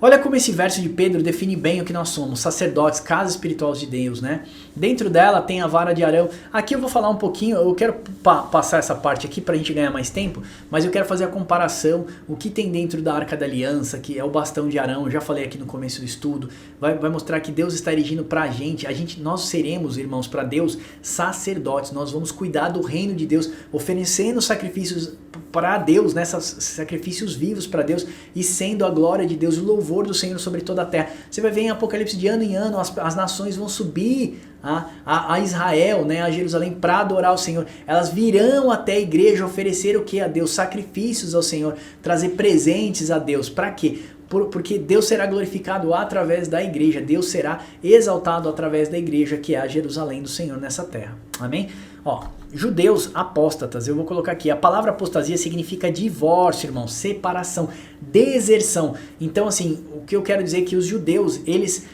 Speaker 1: Olha como esse verso de Pedro define bem o que nós somos, sacerdotes, casa espiritual de Deus, né? Dentro dela tem a vara de Arão. Aqui eu vou falar um pouquinho, eu quero passar essa parte aqui pra gente ganhar mais tempo, mas eu quero fazer a comparação, o que tem dentro da Arca da Aliança, que é o bastão de Arão, eu já falei aqui no começo do estudo, vai mostrar que Deus está erigindo pra gente, nós seremos, irmãos, para Deus, sacerdotes, nós vamos cuidar do reino de Deus, oferecendo sacrifícios para Deus, né? Sacrifícios vivos para Deus, e sendo a glória de Deus, o louvor do Senhor sobre toda a terra. Você vai ver em Apocalipse, de ano em ano, as nações vão subir a Israel, né, a Jerusalém, para adorar o Senhor. Elas virão até a igreja oferecer o que a Deus? Sacrifícios ao Senhor, trazer presentes a Deus. Para quê? Porque Deus será glorificado através da igreja, Deus será exaltado através da igreja, que é a Jerusalém do Senhor nessa terra. Amém? Ó, judeus apóstatas, eu vou colocar aqui, a palavra apostasia significa divórcio, irmão, separação, deserção. Então, assim, o que eu quero dizer é que os judeus, eles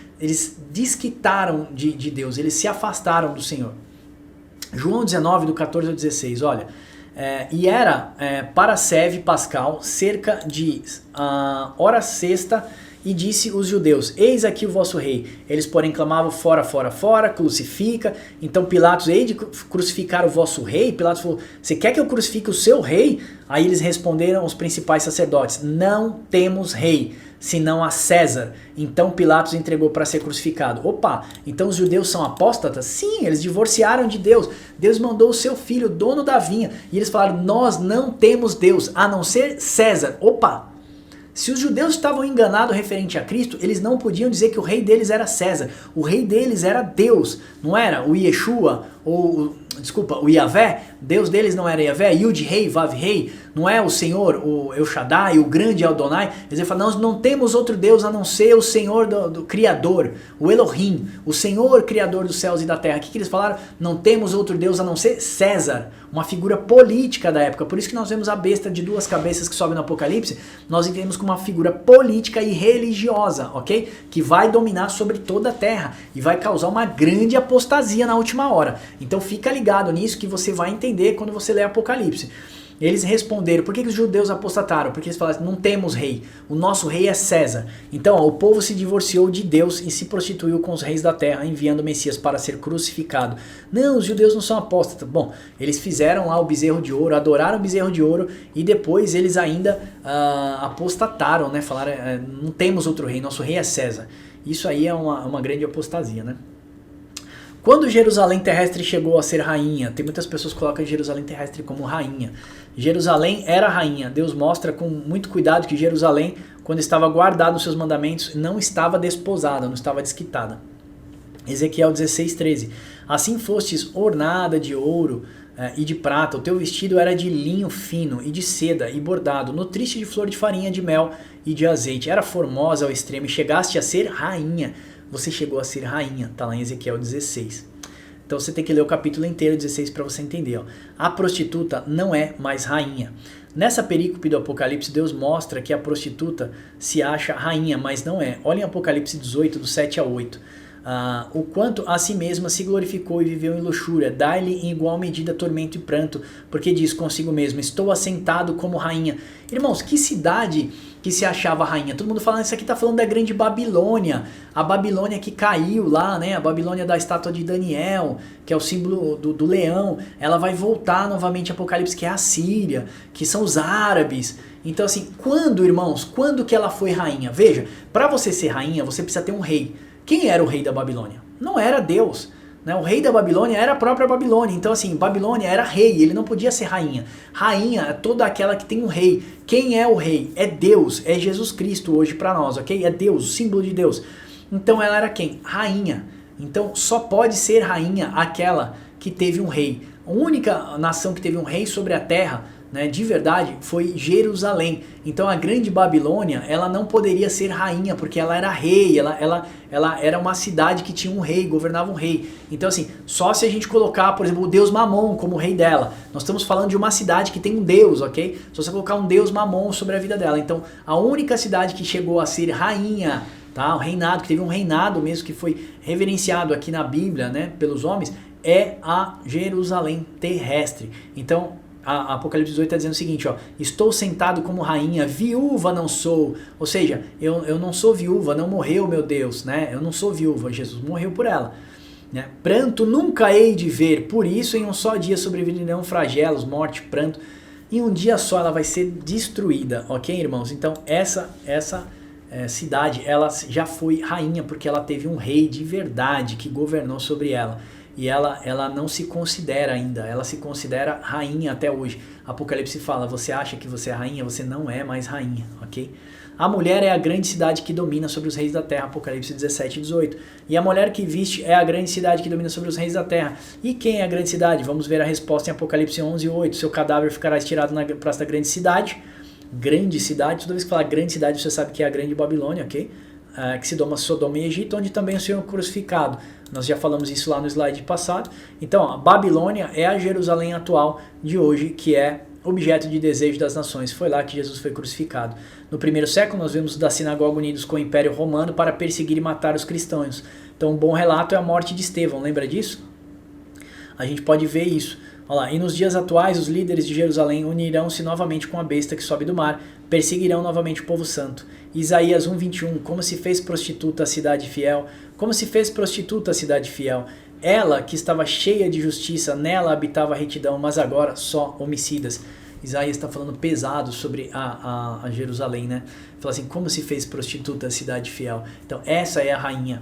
Speaker 1: desquitaram de Deus, eles se afastaram do Senhor. João 19, do 14 ao 16, olha... e era para Seve Pascal, cerca de hora sexta, e disse os judeus, eis aqui o vosso rei. Eles, porém, clamavam, fora, fora, fora, crucifica. Então Pilatos, hei de crucificar o vosso rei? Pilatos falou, você quer que eu crucifique o seu rei? Aí eles responderam, os principais sacerdotes, não temos rei, senão a César. Então Pilatos entregou para ser crucificado. Opa, então os judeus são apóstatas? Sim, eles divorciaram de Deus. Deus mandou o seu filho, dono da vinha, e eles falaram, nós não temos Deus, a não ser César. Opa! Se os judeus estavam enganados referente a Cristo, eles não podiam dizer que o rei deles era César. O rei deles era Deus, não era o Yeshua, o Yahvé. Deus deles não era Yahvé, Yud-Rei, Vav-Rei, não é o Senhor, o El Shaddai, o grande Adonai. Eles falam, nós não temos outro Deus a não ser o Senhor do Criador, o Elohim, o Senhor Criador dos céus e da terra. O que eles falaram? Não temos outro Deus a não ser César, uma figura política da época. Por isso que nós vemos a besta de duas cabeças que sobe no Apocalipse, nós entendemos como uma figura política e religiosa, ok? Que vai dominar sobre toda a terra e vai causar uma grande apostasia na última hora. Então fica ligado nisso que você vai entender quando você ler Apocalipse. Eles responderam, por que os judeus apostataram? Porque eles falaram, não temos rei, o nosso rei é César. Então ó, o povo se divorciou de Deus e se prostituiu com os reis da terra, enviando o Messias para ser crucificado. Não, os judeus não são apóstatas. Bom, eles fizeram lá o bezerro de ouro, adoraram o bezerro de ouro e depois eles ainda apostataram, né? Falaram, não temos outro rei, nosso rei é César. Isso aí é uma grande apostasia, né? Quando Jerusalém terrestre chegou a ser rainha, tem muitas pessoas que colocam Jerusalém terrestre como rainha. Jerusalém era rainha. Deus mostra com muito cuidado que Jerusalém, quando estava guardada nos seus mandamentos, não estava desposada, não estava desquitada. Ezequiel 16:13. Assim fostes ornada de ouro, e de prata, o teu vestido era de linho fino e de seda e bordado, nutriste de flor de farinha, de mel e de azeite. Era formosa ao extremo e chegaste a ser rainha. Você chegou a ser rainha, está lá em Ezequiel 16. Então você tem que ler o capítulo inteiro, 16, para você entender. Ó. A prostituta não é mais rainha. Nessa perícope do Apocalipse, Deus mostra que a prostituta se acha rainha, mas não é. Olha em Apocalipse 18, do 7 a 8. O quanto a si mesma se glorificou e viveu em luxúria, dá-lhe em igual medida tormento e pranto, porque diz consigo mesmo, estou assentado como rainha. Irmãos, que cidade que se achava rainha? Todo mundo falando, isso aqui está falando da grande Babilônia, a Babilônia que caiu lá, né? A Babilônia da estátua de Daniel, que é o símbolo do leão, ela vai voltar novamente em Apocalipse, que é a Síria, que são os árabes. Então assim, quando que ela foi rainha? Veja, para você ser rainha, você precisa ter um rei. Quem era o rei da Babilônia? Não era Deus. Né? O rei da Babilônia era a própria Babilônia. Então assim, Babilônia era rei, ele não podia ser rainha. Rainha é toda aquela que tem um rei. Quem é o rei? É Deus, é Jesus Cristo hoje para nós, ok? É Deus, o símbolo de Deus. Então ela era quem? Rainha. Então só pode ser rainha aquela que teve um rei. A única nação que teve um rei sobre a terra, né, de verdade, foi Jerusalém. Então a grande Babilônia, ela não poderia ser rainha, porque ela era rei, ela era uma cidade que tinha um rei, governava um rei. Então assim, só se a gente colocar, por exemplo, o deus Mamon como rei dela. Nós estamos falando de uma cidade que tem um deus, ok? Só você colocar um deus Mamon sobre a vida dela. Então a única cidade que chegou a ser rainha, tá? O reinado, que teve um reinado mesmo, que foi reverenciado aqui na Bíblia, né, pelos homens, é a Jerusalém terrestre. Então a Apocalipse 18 está dizendo o seguinte, ó, estou sentado como rainha, viúva não sou, ou seja, eu não sou viúva, não morreu meu Deus, né? Eu não sou viúva, Jesus morreu por ela. Né? Pranto nunca hei de ver, por isso em um só dia sobrevirão flagelos, morte, pranto, em um dia só ela vai ser destruída, ok, irmãos? Então essa cidade, ela já foi rainha porque ela teve um rei de verdade que governou sobre ela. E ela não se considera ainda, ela se considera rainha até hoje. Apocalipse fala, você acha que você é rainha? Você não é mais rainha, ok? A mulher é a grande cidade que domina sobre os reis da terra, Apocalipse 17 e 18. E a mulher que viste é a grande cidade que domina sobre os reis da terra. E quem é a grande cidade? Vamos ver a resposta em Apocalipse 11 e 8. Seu cadáver ficará estirado na praça da grande cidade. Grande cidade, toda vez que falar grande cidade, você sabe que é a grande Babilônia, ok? Que se doma Sodoma e Egito, onde também o Senhor é crucificado. Nós já falamos isso lá no slide passado. Então, a Babilônia é a Jerusalém atual de hoje, que é objeto de desejo das nações. Foi lá que Jesus foi crucificado. No primeiro século, nós vemos da sinagoga unidos com o Império Romano para perseguir e matar os cristãos. Então, um bom relato é a morte de Estevão. Lembra disso? A gente pode ver isso. Olha lá, e nos dias atuais, os líderes de Jerusalém unirão-se novamente com a besta que sobe do mar, perseguirão novamente o povo santo. Isaías 1:21, como se fez prostituta a cidade fiel, como se fez prostituta a cidade fiel. Ela que estava cheia de justiça, nela habitava a retidão, mas agora só homicidas. Isaías está falando pesado sobre a Jerusalém, né? Fala assim, como se fez prostituta a cidade fiel. Então essa é a rainha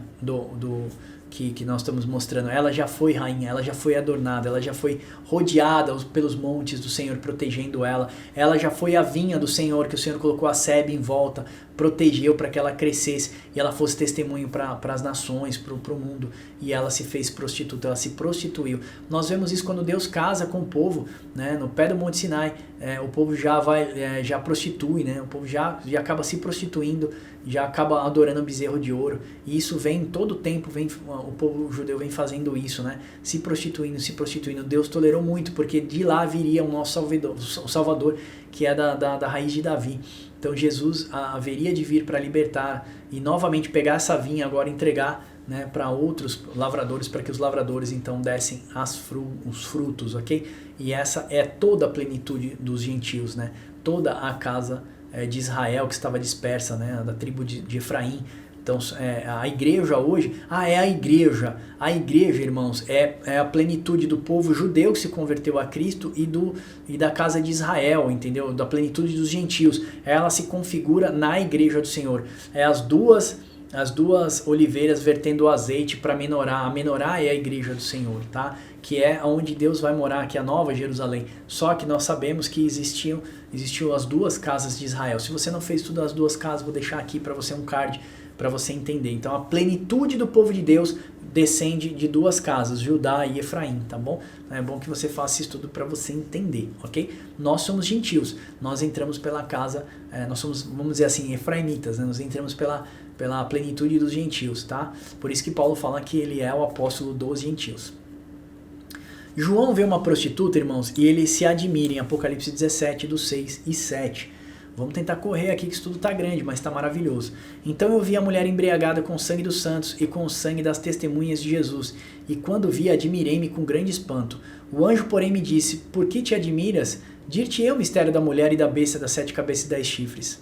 Speaker 1: que nós estamos mostrando. Ela já foi rainha, ela já foi adornada, ela já foi rodeada pelos montes do Senhor protegendo ela. Ela já foi a vinha do Senhor, que o Senhor colocou a sebe em volta, protegeu para que ela crescesse e ela fosse testemunho para as nações, para o mundo. E ela se fez prostituta, ela se prostituiu. Nós vemos isso quando Deus casa com o povo, né? No pé do Monte Sinai, o povo já prostitui, né? O povo já acaba se prostituindo, já acaba adorando o bezerro de ouro. E isso vem todo o tempo, o povo judeu vem fazendo isso, né? Se prostituindo. Deus tolerou muito, porque de lá viria o nosso Salvador, que é da raiz de Davi. Então Jesus haveria de vir para libertar e novamente pegar essa vinha agora e entregar, né, para outros lavradores, para que os lavradores então dessem os frutos, ok? E essa é toda a plenitude dos gentios, né? Toda a casa de Israel que estava dispersa, né, da tribo de Efraim. Então a igreja hoje, é a igreja, irmãos, é a plenitude do povo judeu que se converteu a Cristo e da casa de Israel, entendeu? Da plenitude dos gentios. Ela se configura na igreja do Senhor. É as duas oliveiras vertendo o azeite para menorá. A menorá é a igreja do Senhor, tá? Que é onde Deus vai morar, que é a nova Jerusalém. Só que nós sabemos que existiam as duas casas de Israel. Se você não fez tudo as duas casas, vou deixar aqui para você um card, para você entender. Então a plenitude do povo de Deus descende de duas casas, Judá e Efraim, tá bom? É bom que você faça isso tudo para você entender, ok? Nós somos gentios, nós entramos pela casa, nós somos, vamos dizer assim, efraimitas, né? Nós entramos pela plenitude dos gentios, tá? Por isso que Paulo fala que ele é o apóstolo dos gentios. João vê uma prostituta, irmãos, e ele se admira em Apocalipse 17, dos 6 e 7. Vamos tentar correr aqui que isso tudo está grande, mas está maravilhoso. Então eu vi a mulher embriagada com o sangue dos santos e com o sangue das testemunhas de Jesus. E quando vi, admirei-me com grande espanto. O anjo, porém, me disse, por que te admiras? Dir-te-ei o mistério da mulher e da besta das 7 cabeças e 10 chifres.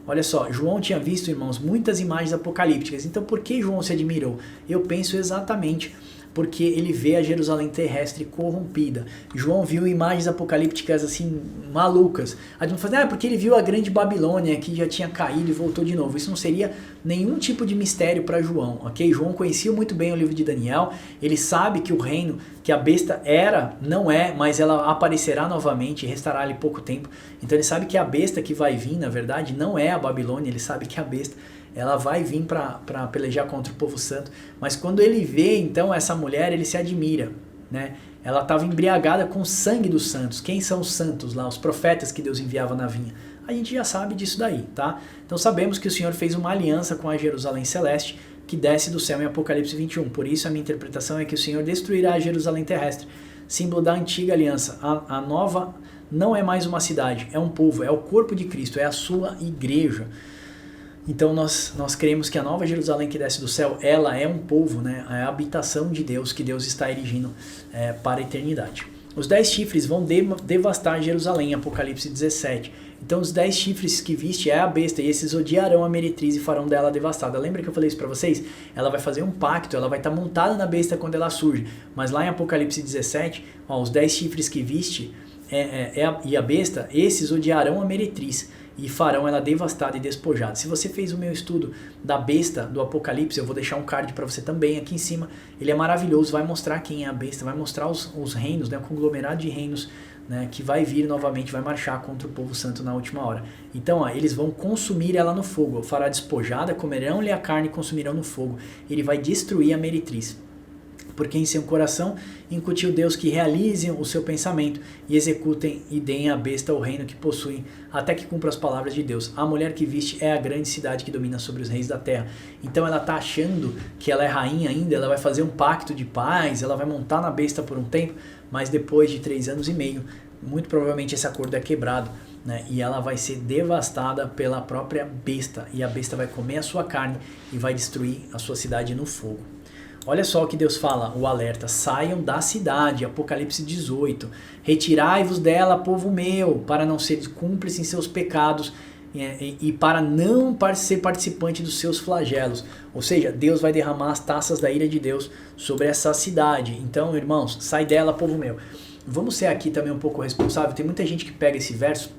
Speaker 1: Olha só, João tinha visto, irmãos, muitas imagens apocalípticas. Então por que João se admirou? Eu penso exatamente porque ele vê a Jerusalém terrestre corrompida. João viu imagens apocalípticas assim, malucas. A gente fala, porque ele viu a grande Babilônia que já tinha caído e voltou de novo. Isso não seria nenhum tipo de mistério para João, ok? João conhecia muito bem o livro de Daniel, ele sabe que o reino, que a besta não é, mas ela aparecerá novamente e restará ali pouco tempo. Então ele sabe que a besta que vai vir, na verdade, não é a Babilônia, ele sabe que a besta ela vai vir para pelejar contra o povo santo. Mas quando ele vê, então, essa mulher, ele se admira, né? Ela estava embriagada com o sangue dos santos. Quem são os santos lá? Os profetas que Deus enviava na vinha. A gente já sabe disso daí, tá? Então sabemos que o Senhor fez uma aliança com a Jerusalém celeste que desce do céu em Apocalipse 21. Por isso a minha interpretação é que o Senhor destruirá a Jerusalém terrestre, símbolo da antiga aliança. A nova não é mais uma cidade, é um povo, é o corpo de Cristo, é a sua igreja. Então nós cremos que a nova Jerusalém que desce do céu, ela é um povo, né? É a habitação de Deus que Deus está erigindo para a eternidade. Os 10 chifres vão devastar Jerusalém, Apocalipse 17. Então os 10 chifres que viste é a besta, e esses odiarão a meretriz e farão dela devastada. Lembra que eu falei isso para vocês? Ela vai fazer um pacto, ela vai estar montada na besta quando ela surge. Mas lá em Apocalipse 17, os 10 chifres que viste e a besta, esses odiarão a meretriz e farão ela devastada e despojada. Se você fez o meu estudo da besta do Apocalipse, eu vou deixar um card para você também aqui em cima. Ele é maravilhoso, vai mostrar quem é a besta, vai mostrar os reinos, né, o conglomerado de reinos, né, que vai vir novamente, vai marchar contra o povo santo na última hora. Então, eles vão consumir ela no fogo, fará despojada, comerão-lhe a carne e consumirão no fogo. Ele vai destruir a meretriz. Porque em seu coração incutiu Deus que realizem o seu pensamento e executem e deem à besta o reino que possuem, até que cumpra as palavras de Deus. A mulher que viste é a grande cidade que domina sobre os reis da terra. Então ela está achando que ela é rainha ainda, ela vai fazer um pacto de paz, ela vai montar na besta por um tempo, mas depois de 3 anos e meio, muito provavelmente esse acordo é quebrado, né? E ela vai ser devastada pela própria besta, e a besta vai comer a sua carne e vai destruir a sua cidade no fogo. Olha só o que Deus fala, o alerta, saiam da cidade, Apocalipse 18, retirai-vos dela, povo meu, para não ser cúmplice em seus pecados e para não ser participante dos seus flagelos. Ou seja, Deus vai derramar as taças da ira de Deus sobre essa cidade. Então, irmãos, sai dela, povo meu. Vamos ser aqui também um pouco responsável, tem muita gente que pega esse verso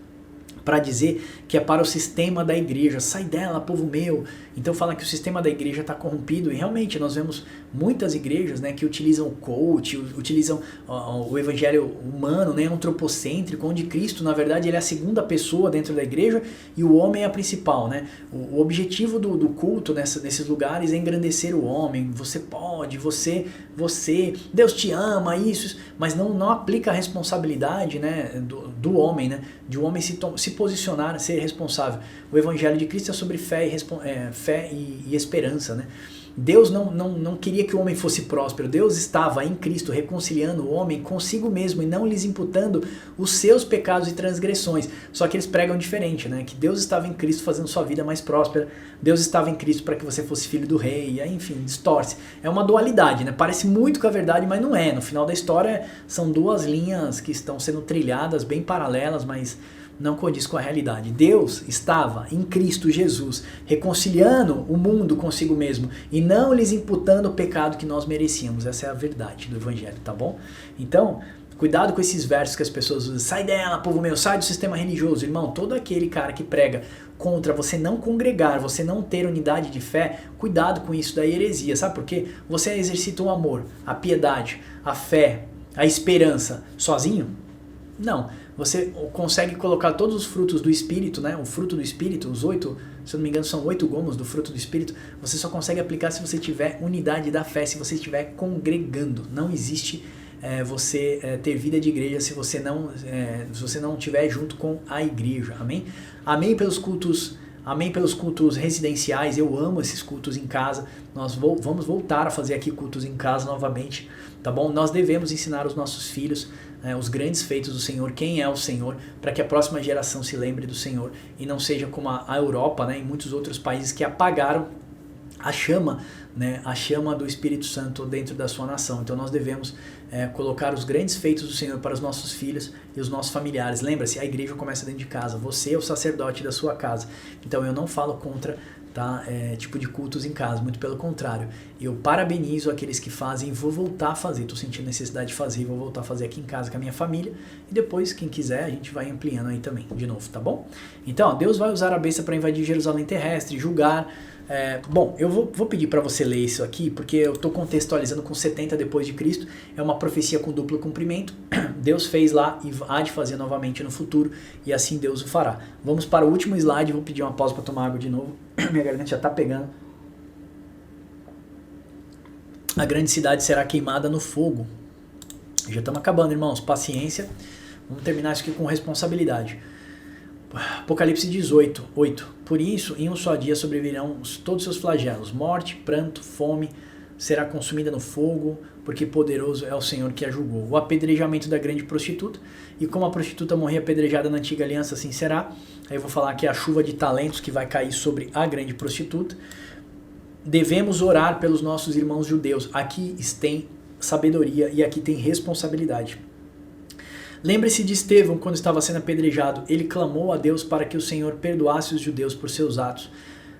Speaker 1: para dizer que é para o sistema da igreja, sai dela, povo meu. Então fala que o sistema da igreja está corrompido, e realmente nós vemos muitas igrejas, né, que utilizam o coach, utilizam o evangelho humano, né, antropocêntrico, onde Cristo, na verdade, ele é a segunda pessoa dentro da igreja e o homem é a principal, né? O objetivo do culto nesses lugares é engrandecer o homem. Você pode, você, Deus te ama, isso, mas não aplica a responsabilidade, né, do homem, né, de um homem se posicionar, ser responsável. O evangelho de Cristo é sobre fé e esperança, né? Deus não queria que o homem fosse próspero. Deus estava em Cristo reconciliando o homem consigo mesmo e não lhes imputando os seus pecados e transgressões. Só que eles pregam diferente, né? Que Deus estava em Cristo fazendo sua vida mais próspera. Deus estava em Cristo para que você fosse filho do rei. E aí, enfim, distorce. É uma dualidade, né? Parece muito com a verdade, mas não é. No final da história são duas linhas que estão sendo trilhadas bem paralelas, mas não condiz com a realidade. Deus estava em Cristo Jesus, reconciliando o mundo consigo mesmo e não lhes imputando o pecado que nós merecíamos. Essa é a verdade do evangelho, tá bom? Então, cuidado com esses versos que as pessoas usam. Sai dela, povo meu, sai do sistema religioso. Irmão, todo aquele cara que prega contra você não congregar, você não ter unidade de fé, cuidado com isso da heresia. Sabe por quê? Você exercita o amor, a piedade, a fé, a esperança sozinho? Não. você consegue colocar todos os frutos do Espírito, né? O fruto do Espírito, os 8, se eu não me engano são 8 gomos do fruto do Espírito, você só consegue aplicar se você tiver unidade da fé, se você estiver congregando. Não existe você ter vida de igreja se você não estiver junto com a igreja, amém? Amém pelos cultos residenciais, eu amo esses cultos em casa, nós vamos voltar a fazer aqui cultos em casa novamente, tá bom? Nós devemos ensinar os nossos filhos os grandes feitos do Senhor, quem é o Senhor, para que a próxima geração se lembre do Senhor e não seja como a Europa, né, e muitos outros países que apagaram a chama, né, a chama do Espírito Santo dentro da sua nação. Então nós devemos colocar os grandes feitos do Senhor para os nossos filhos e os nossos familiares. Lembra-se, a igreja começa dentro de casa, você é o sacerdote da sua casa. Então eu não falo contra tipo de cultos em casa, muito pelo contrário. Eu parabenizo aqueles que fazem e vou voltar a fazer, estou sentindo necessidade de fazer e vou voltar a fazer aqui em casa com a minha família e depois, quem quiser, a gente vai ampliando aí também, de novo, tá bom? Então, ó, Deus vai usar a besta para invadir Jerusalém terrestre, julgar. Bom, eu vou pedir para você ler isso aqui, porque eu estou contextualizando com 70 depois de Cristo, é uma profecia com duplo cumprimento, Deus fez lá e há de fazer novamente no futuro, e assim Deus o fará. Vamos para o último slide, vou pedir uma pausa para tomar água de novo, minha garganta já está pegando. A grande cidade será queimada no fogo. Já estamos acabando, irmãos, paciência, vamos terminar isso aqui com responsabilidade. Apocalipse 18, 8. Por isso, em um só dia sobrevirão todos os seus flagelos, morte, pranto, fome, será consumida no fogo, porque poderoso é o Senhor que a julgou. O apedrejamento da grande prostituta, e como a prostituta morria apedrejada na antiga aliança, assim será. Aí eu vou falar que é a chuva de talentos que vai cair sobre a grande prostituta. Devemos orar pelos nossos irmãos judeus. Aqui tem sabedoria e aqui tem responsabilidade. Lembre-se de Estevão, quando estava sendo apedrejado, ele clamou a Deus para que o Senhor perdoasse os judeus por seus atos.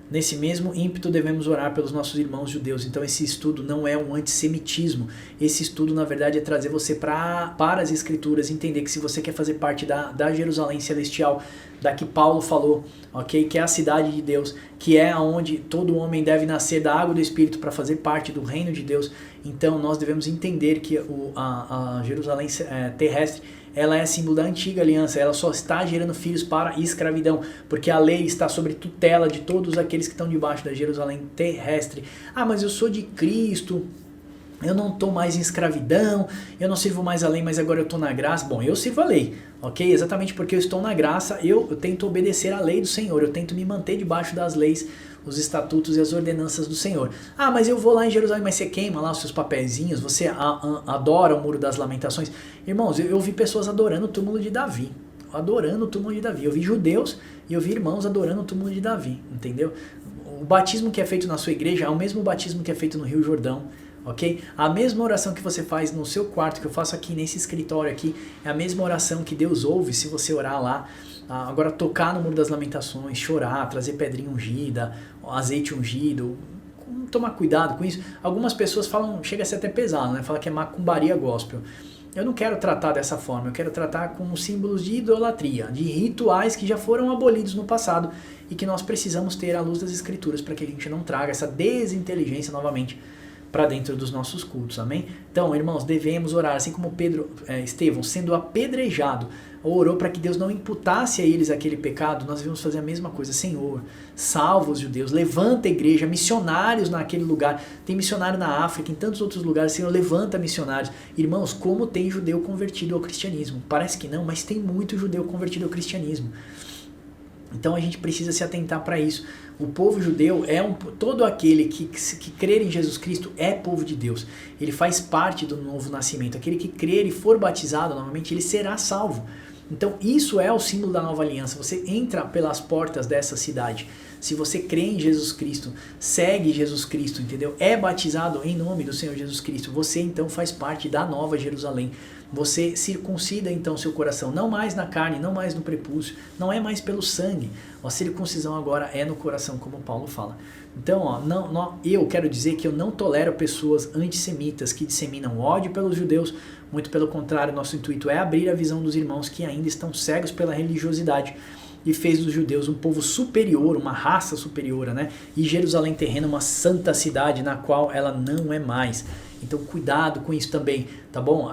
Speaker 1: Nesse mesmo ímpeto devemos orar pelos nossos irmãos judeus. Então esse estudo não é um antissemitismo, esse estudo na verdade é trazer você para as escrituras, entender que se você quer fazer parte da Jerusalém celestial, da que Paulo falou, ok? Que é a cidade de Deus, que é onde todo homem deve nascer da água do Espírito para fazer parte do reino de Deus. Então nós devemos entender que a Jerusalém terrestre, ela é símbolo da antiga aliança, ela só está gerando filhos para escravidão, porque a lei está sobre tutela de todos aqueles que estão debaixo da Jerusalém terrestre. Ah, mas eu sou de Cristo, eu não estou mais em escravidão, eu não sirvo mais a lei, mas agora eu estou na graça. Bom, eu sirvo a lei, ok? Exatamente porque eu estou na graça, eu tento obedecer à lei do Senhor, eu tento me manter debaixo das leis, os estatutos e as ordenanças do Senhor. Ah, mas eu vou lá em Jerusalém, mas você queima lá os seus papeizinhos, você adora o Muro das Lamentações. Irmãos, eu vi pessoas adorando o túmulo de Davi, adorando o túmulo de Davi. Eu vi judeus e eu vi irmãos adorando o túmulo de Davi, entendeu? O batismo que é feito na sua igreja é o mesmo batismo que é feito no Rio Jordão, ok? A mesma oração que você faz no seu quarto, que eu faço aqui nesse escritório aqui, é a mesma oração que Deus ouve se você orar lá. Agora tocar no Muro das Lamentações, chorar, trazer pedrinha ungida, azeite ungido, tomar cuidado com isso. Algumas pessoas falam, chega a ser até pesado, né? Fala que é macumbaria gospel. Eu não quero tratar dessa forma, eu quero tratar com símbolos de idolatria, de rituais que já foram abolidos no passado e que nós precisamos ter à luz das escrituras para que a gente não traga essa desinteligência novamente para dentro dos nossos cultos, amém? Então, irmãos, devemos orar, assim como Estevão, sendo apedrejado, orou para que Deus não imputasse a eles aquele pecado, nós devemos fazer a mesma coisa. Senhor, salva os judeus, levanta a igreja, missionários naquele lugar, tem missionário na África, em tantos outros lugares, Senhor, levanta missionários. Irmãos, como tem judeu convertido ao cristianismo? Parece que não, mas tem muito judeu convertido ao cristianismo. Então a gente precisa se atentar para isso. O povo judeu todo aquele que crer em Jesus Cristo é povo de Deus. Ele faz parte do novo nascimento. Aquele que crer e for batizado novamente, ele será salvo. Então isso é o símbolo da nova aliança. Você entra pelas portas dessa cidade. Se você crê em Jesus Cristo, segue Jesus Cristo, entendeu? É batizado em nome do Senhor Jesus Cristo. Você então faz parte da nova Jerusalém. Você circuncida então seu coração, não mais na carne, não mais no prepúcio, não é mais pelo sangue. A circuncisão agora é no coração, como Paulo fala. Então, eu quero dizer que eu não tolero pessoas antissemitas que disseminam ódio pelos judeus. Muito pelo contrário, nosso intuito é abrir a visão dos irmãos que ainda estão cegos pela religiosidade e fez dos judeus um povo superior, uma raça superior, né? E Jerusalém terrena uma santa cidade na qual ela não é mais. Então cuidado com isso também, tá bom?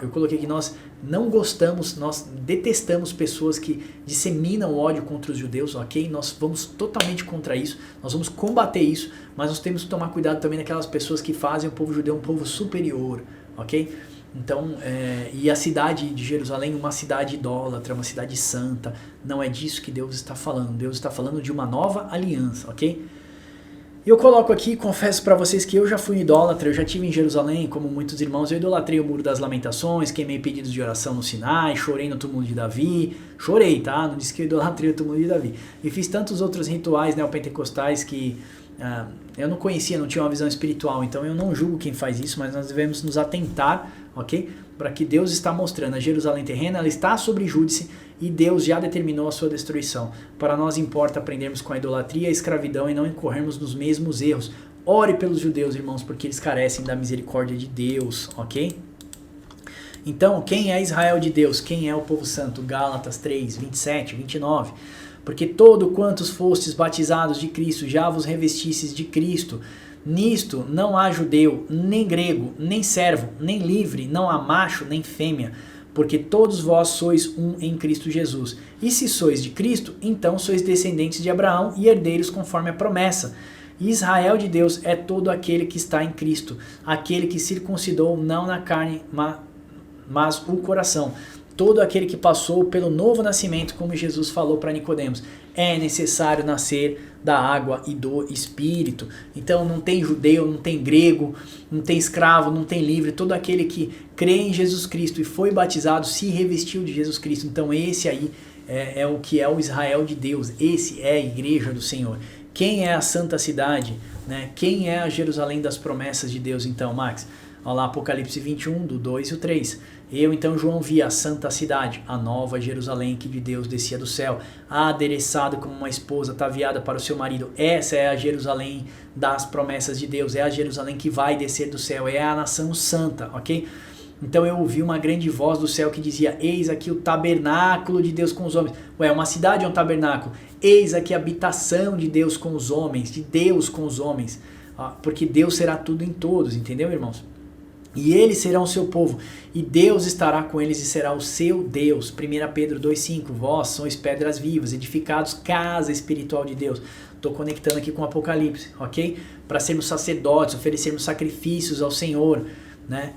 Speaker 1: eu coloquei que nós não gostamos, nós detestamos pessoas que disseminam ódio contra os judeus, ok? Nós vamos totalmente contra isso, nós vamos combater isso, mas nós temos que tomar cuidado também daquelas pessoas que fazem o povo judeu um povo superior, ok? Então, e a cidade de Jerusalém, uma cidade idólatra, uma cidade santa, não é disso que Deus está falando. Deus está falando de uma nova aliança, ok? E eu coloco aqui, confesso para vocês que eu já fui idólatra, eu já estive em Jerusalém, como muitos irmãos, eu idolatrei o Muro das Lamentações, queimei pedidos de oração no Sinai, chorei no túmulo de Davi, chorei, tá? Não disse que eu idolatrei o túmulo de Davi. E fiz tantos outros rituais neopentecostais que eu não conhecia, não tinha uma visão espiritual, então eu não julgo quem faz isso, mas nós devemos nos atentar, ok? Para que Deus está mostrando a Jerusalém terrena, ela está sobre júdice e Deus já determinou a sua destruição. Para nós importa aprendermos com a idolatria e a escravidão e não incorrermos nos mesmos erros. Ore pelos judeus, irmãos, porque eles carecem da misericórdia de Deus, ok? Então, quem é Israel de Deus? Quem é o povo santo? Gálatas 3, 27, 29. Porque todo quantos fostes batizados de Cristo, já vos revestistes de Cristo. Nisto não há judeu, nem grego, nem servo, nem livre, não há macho, nem fêmea, porque todos vós sois um em Cristo Jesus. E se sois de Cristo, então sois descendentes de Abraão e herdeiros conforme a promessa. E Israel de Deus é todo aquele que está em Cristo, aquele que circuncidou não na carne, mas o coração. Todo aquele que passou pelo novo nascimento, como Jesus falou para Nicodemos, é necessário nascer da água e do Espírito. Então não tem judeu, não tem grego, não tem escravo, não tem livre. Todo aquele que crê em Jesus Cristo e foi batizado se revestiu de Jesus Cristo. Então esse aí é o que é o Israel de Deus. Esse é a igreja do Senhor. Quem é a santa cidade? Né? Quem é a Jerusalém das promessas de Deus então, Max? Olha lá, Apocalipse 21, do 2 e o 3. Eu, então, João, vi a santa cidade, a nova Jerusalém, que de Deus descia do céu, adereçado como uma esposa ataviada para o seu marido. Essa é a Jerusalém das promessas de Deus, é a Jerusalém que vai descer do céu, é a nação santa, ok? Então eu ouvi uma grande voz do céu que dizia, eis aqui o tabernáculo de Deus com os homens. Ué, uma cidade é um tabernáculo. Eis aqui a habitação de Deus com os homens, de Deus com os homens. Porque Deus será tudo em todos, entendeu, irmãos? E eles serão o seu povo, e Deus estará com eles e será o seu Deus. 1 Pedro 2,5, vós sois pedras vivas, edificados casa espiritual de Deus. Estou conectando aqui com o Apocalipse, ok? Para sermos sacerdotes, oferecermos sacrifícios ao Senhor, né?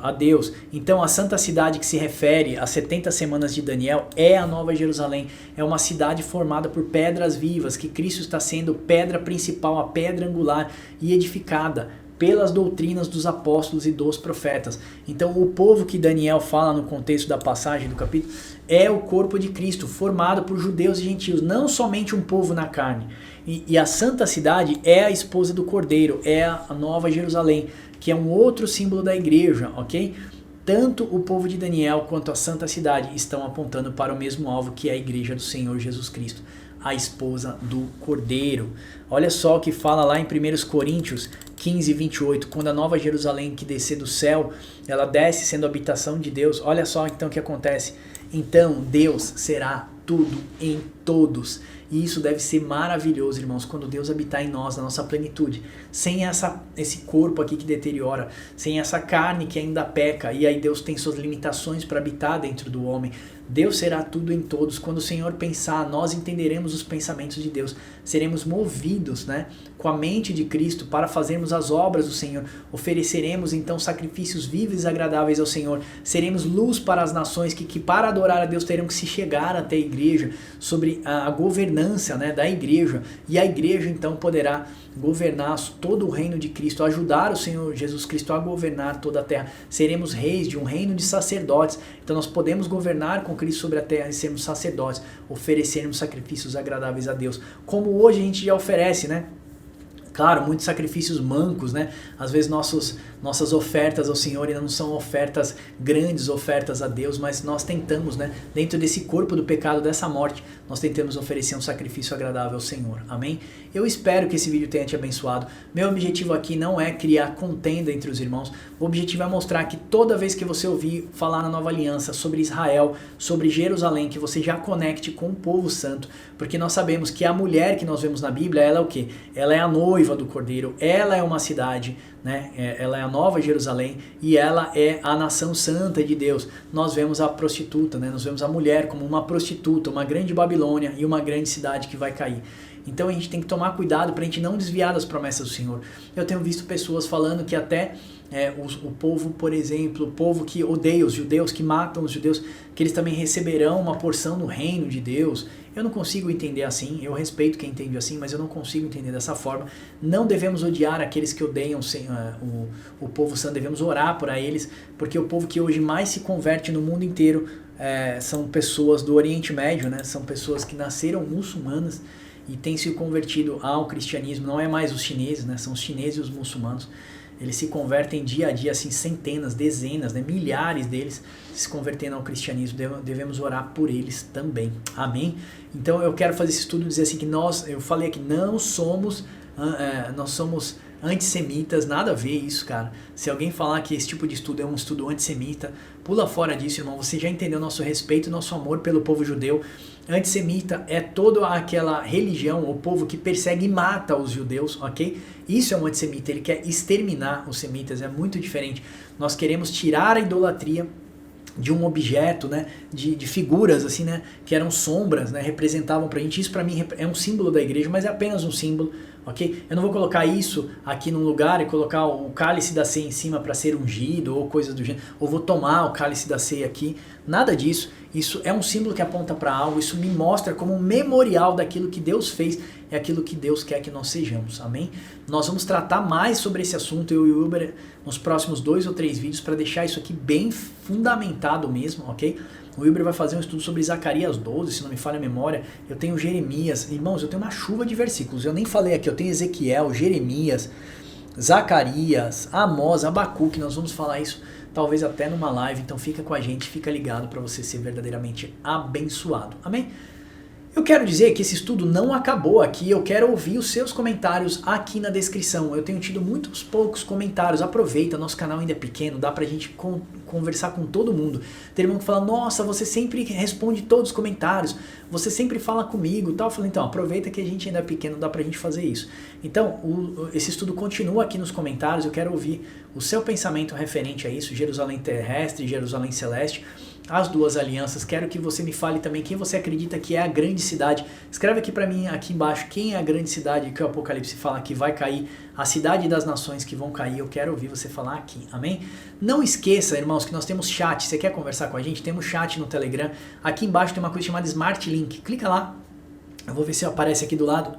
Speaker 1: A Deus. Então a santa cidade que se refere às 70 semanas de Daniel é a Nova Jerusalém. É uma cidade formada por pedras vivas, que Cristo está sendo pedra principal, a pedra angular e edificada pelas doutrinas dos apóstolos e dos profetas. Então o povo que Daniel fala no contexto da passagem do capítulo é o corpo de Cristo, formado por judeus e gentios, não somente um povo na carne. E a santa cidade é a esposa do Cordeiro, é a Nova Jerusalém, que é um outro símbolo da igreja, ok? Tanto o povo de Daniel quanto a santa cidade estão apontando para o mesmo alvo, que é a igreja do Senhor Jesus Cristo, a esposa do Cordeiro. Olha só o que fala lá em 1 Coríntios 15, 28, quando a Nova Jerusalém que descer do céu, ela desce sendo a habitação de Deus. Olha só então o que acontece. Então Deus será tudo em todos. E isso deve ser maravilhoso, irmãos, quando Deus habitar em nós, na nossa plenitude. Sem esse corpo aqui que deteriora, sem essa carne que ainda peca, e aí Deus tem suas limitações para habitar dentro do homem. Deus será tudo em todos. Quando o Senhor pensar, nós entenderemos os pensamentos de Deus. Seremos movidos, né, com a mente de Cristo para fazermos as obras do Senhor. Ofereceremos então sacrifícios vivos e agradáveis ao Senhor. Seremos luz para as nações que para adorar a Deus terão que se chegar até a igreja, sobre a governança, né, da igreja. E a igreja então poderá governar todo o reino de Cristo, ajudar o Senhor Jesus Cristo a governar toda a terra. Seremos reis de um reino de sacerdotes. Então nós podemos governar com Cristo sobre a terra e sermos sacerdotes, oferecermos sacrifícios agradáveis a Deus, como hoje a gente já oferece, né? Claro, muitos sacrifícios mancos, né? Às vezes nossas ofertas ao Senhor ainda não são ofertas grandes, ofertas a Deus, mas nós tentamos, né? Dentro desse corpo do pecado, dessa morte, nós tentamos oferecer um sacrifício agradável ao Senhor. Amém? Eu espero que esse vídeo tenha te abençoado. Meu objetivo aqui não é criar contenda entre os irmãos. O objetivo é mostrar que toda vez que você ouvir falar na Nova Aliança sobre Israel, sobre Jerusalém, que você já conecte com o povo santo, porque nós sabemos que a mulher que nós vemos na Bíblia, ela é o quê? Ela é a noiva do Cordeiro, ela é uma cidade, né? Ela é a Nova Jerusalém e ela é a nação santa de Deus. Nós vemos a prostituta, né? Nós vemos a mulher como uma prostituta, uma grande Babilônia e uma grande cidade que vai cair. Então a gente tem que tomar cuidado para a gente não desviar das promessas do Senhor. Eu tenho visto pessoas falando que até o povo, por exemplo, o povo que odeia os judeus, que matam os judeus, que eles também receberão uma porção do reino de Deus. Eu não consigo entender assim, eu respeito quem entende assim, mas eu não consigo entender dessa forma. Não devemos odiar aqueles que odeiam o povo santo, devemos orar por eles, porque o povo que hoje mais se converte no mundo inteiro são pessoas do Oriente Médio, né? São pessoas que nasceram muçulmanas e têm se convertido ao cristianismo. Não é mais os chineses, né? São os chineses e os muçulmanos. Eles se convertem dia a dia, assim, centenas, dezenas, né? Milhares deles se convertendo ao cristianismo. Devemos orar por eles também. Amém? Então eu quero fazer esse estudo e dizer assim que eu falei aqui, nós somos antissemitas, nada a ver isso, cara. Se alguém falar que esse tipo de estudo é um estudo antissemita, pula fora disso, irmão. Você já entendeu nosso respeito e nosso amor pelo povo judeu. Antissemita é toda aquela religião, o povo que persegue e mata os judeus, ok? Isso é um antissemita, ele quer exterminar os semitas, é muito diferente. Nós queremos tirar a idolatria de um objeto, né, de figuras assim, né, que eram sombras, né, representavam pra gente. Isso pra mim é um símbolo da igreja, mas é apenas um símbolo, ok? Eu não vou colocar isso aqui num lugar e colocar o cálice da ceia em cima para ser ungido ou coisa do gênero, ou vou tomar o cálice da ceia aqui, nada disso. Isso é um símbolo que aponta para algo, isso me mostra como um memorial daquilo que Deus fez e aquilo que Deus quer que nós sejamos, amém? Nós vamos tratar mais sobre esse assunto, eu e o Uber, nos próximos 2 ou 3 vídeos, para deixar isso aqui bem fundamentado mesmo, ok? O Uber vai fazer um estudo sobre Zacarias 12, se não me falha a memória. Eu tenho Jeremias, irmãos, eu tenho uma chuva de versículos, eu nem falei aqui, eu tenho Ezequiel, Jeremias, Zacarias, Amós, Abacuque, nós vamos falar isso talvez até numa live, então fica com a gente, fica ligado para você ser verdadeiramente abençoado, amém? Eu quero dizer que esse estudo não acabou aqui, eu quero ouvir os seus comentários aqui na descrição. Eu tenho tido muitos poucos comentários, aproveita, nosso canal ainda é pequeno, dá pra gente conversar com todo mundo. Tem irmão que fala, nossa, você sempre responde todos os comentários, você sempre fala comigo e tal. Eu falei, então, aproveita que a gente ainda é pequeno, dá pra gente fazer isso. Então, esse estudo continua aqui nos comentários, eu quero ouvir o seu pensamento referente a isso, Jerusalém terrestre, Jerusalém celeste, as duas alianças. Quero que você me fale também quem você acredita que é a grande cidade. Escreve aqui pra mim, aqui embaixo, quem é a grande cidade que o Apocalipse fala que vai cair, a cidade das nações que vão cair. Eu quero ouvir você falar aqui, amém? Não esqueça, irmãos, que nós temos chat. Você quer conversar com a gente? Temos chat no Telegram. Aqui embaixo tem uma coisa chamada Smart Link. Clica lá. Eu vou ver se aparece aqui do lado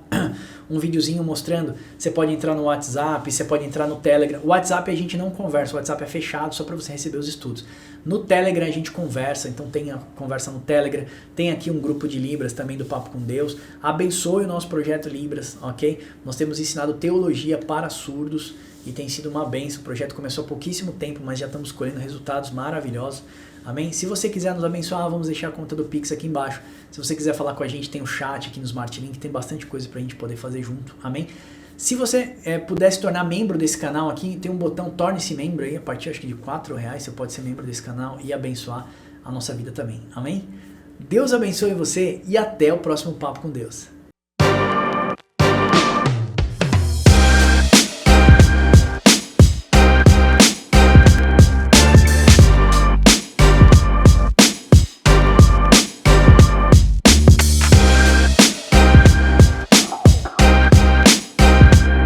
Speaker 1: um videozinho mostrando. Você pode entrar no WhatsApp, você pode entrar no Telegram. O WhatsApp a gente não conversa, o WhatsApp é fechado só para você receber os estudos. No Telegram a gente conversa, então tem a conversa no Telegram. Tem aqui um grupo de Libras também do Papo com Deus. Abençoe o nosso projeto Libras, ok? Nós temos ensinado teologia para surdos e tem sido uma bênção. O projeto começou há pouquíssimo tempo, mas já estamos colhendo resultados maravilhosos. Amém? Se você quiser nos abençoar, vamos deixar a conta do Pix aqui embaixo. Se você quiser falar com a gente, tem o chat aqui no Smart Link, tem bastante coisa pra gente poder fazer junto. Amém? Se você puder se tornar membro desse canal aqui, tem um botão Torne-se Membro aí, a partir acho que de R$4 você pode ser membro desse canal e abençoar a nossa vida também. Amém? Deus abençoe você e até o próximo Papo com Deus.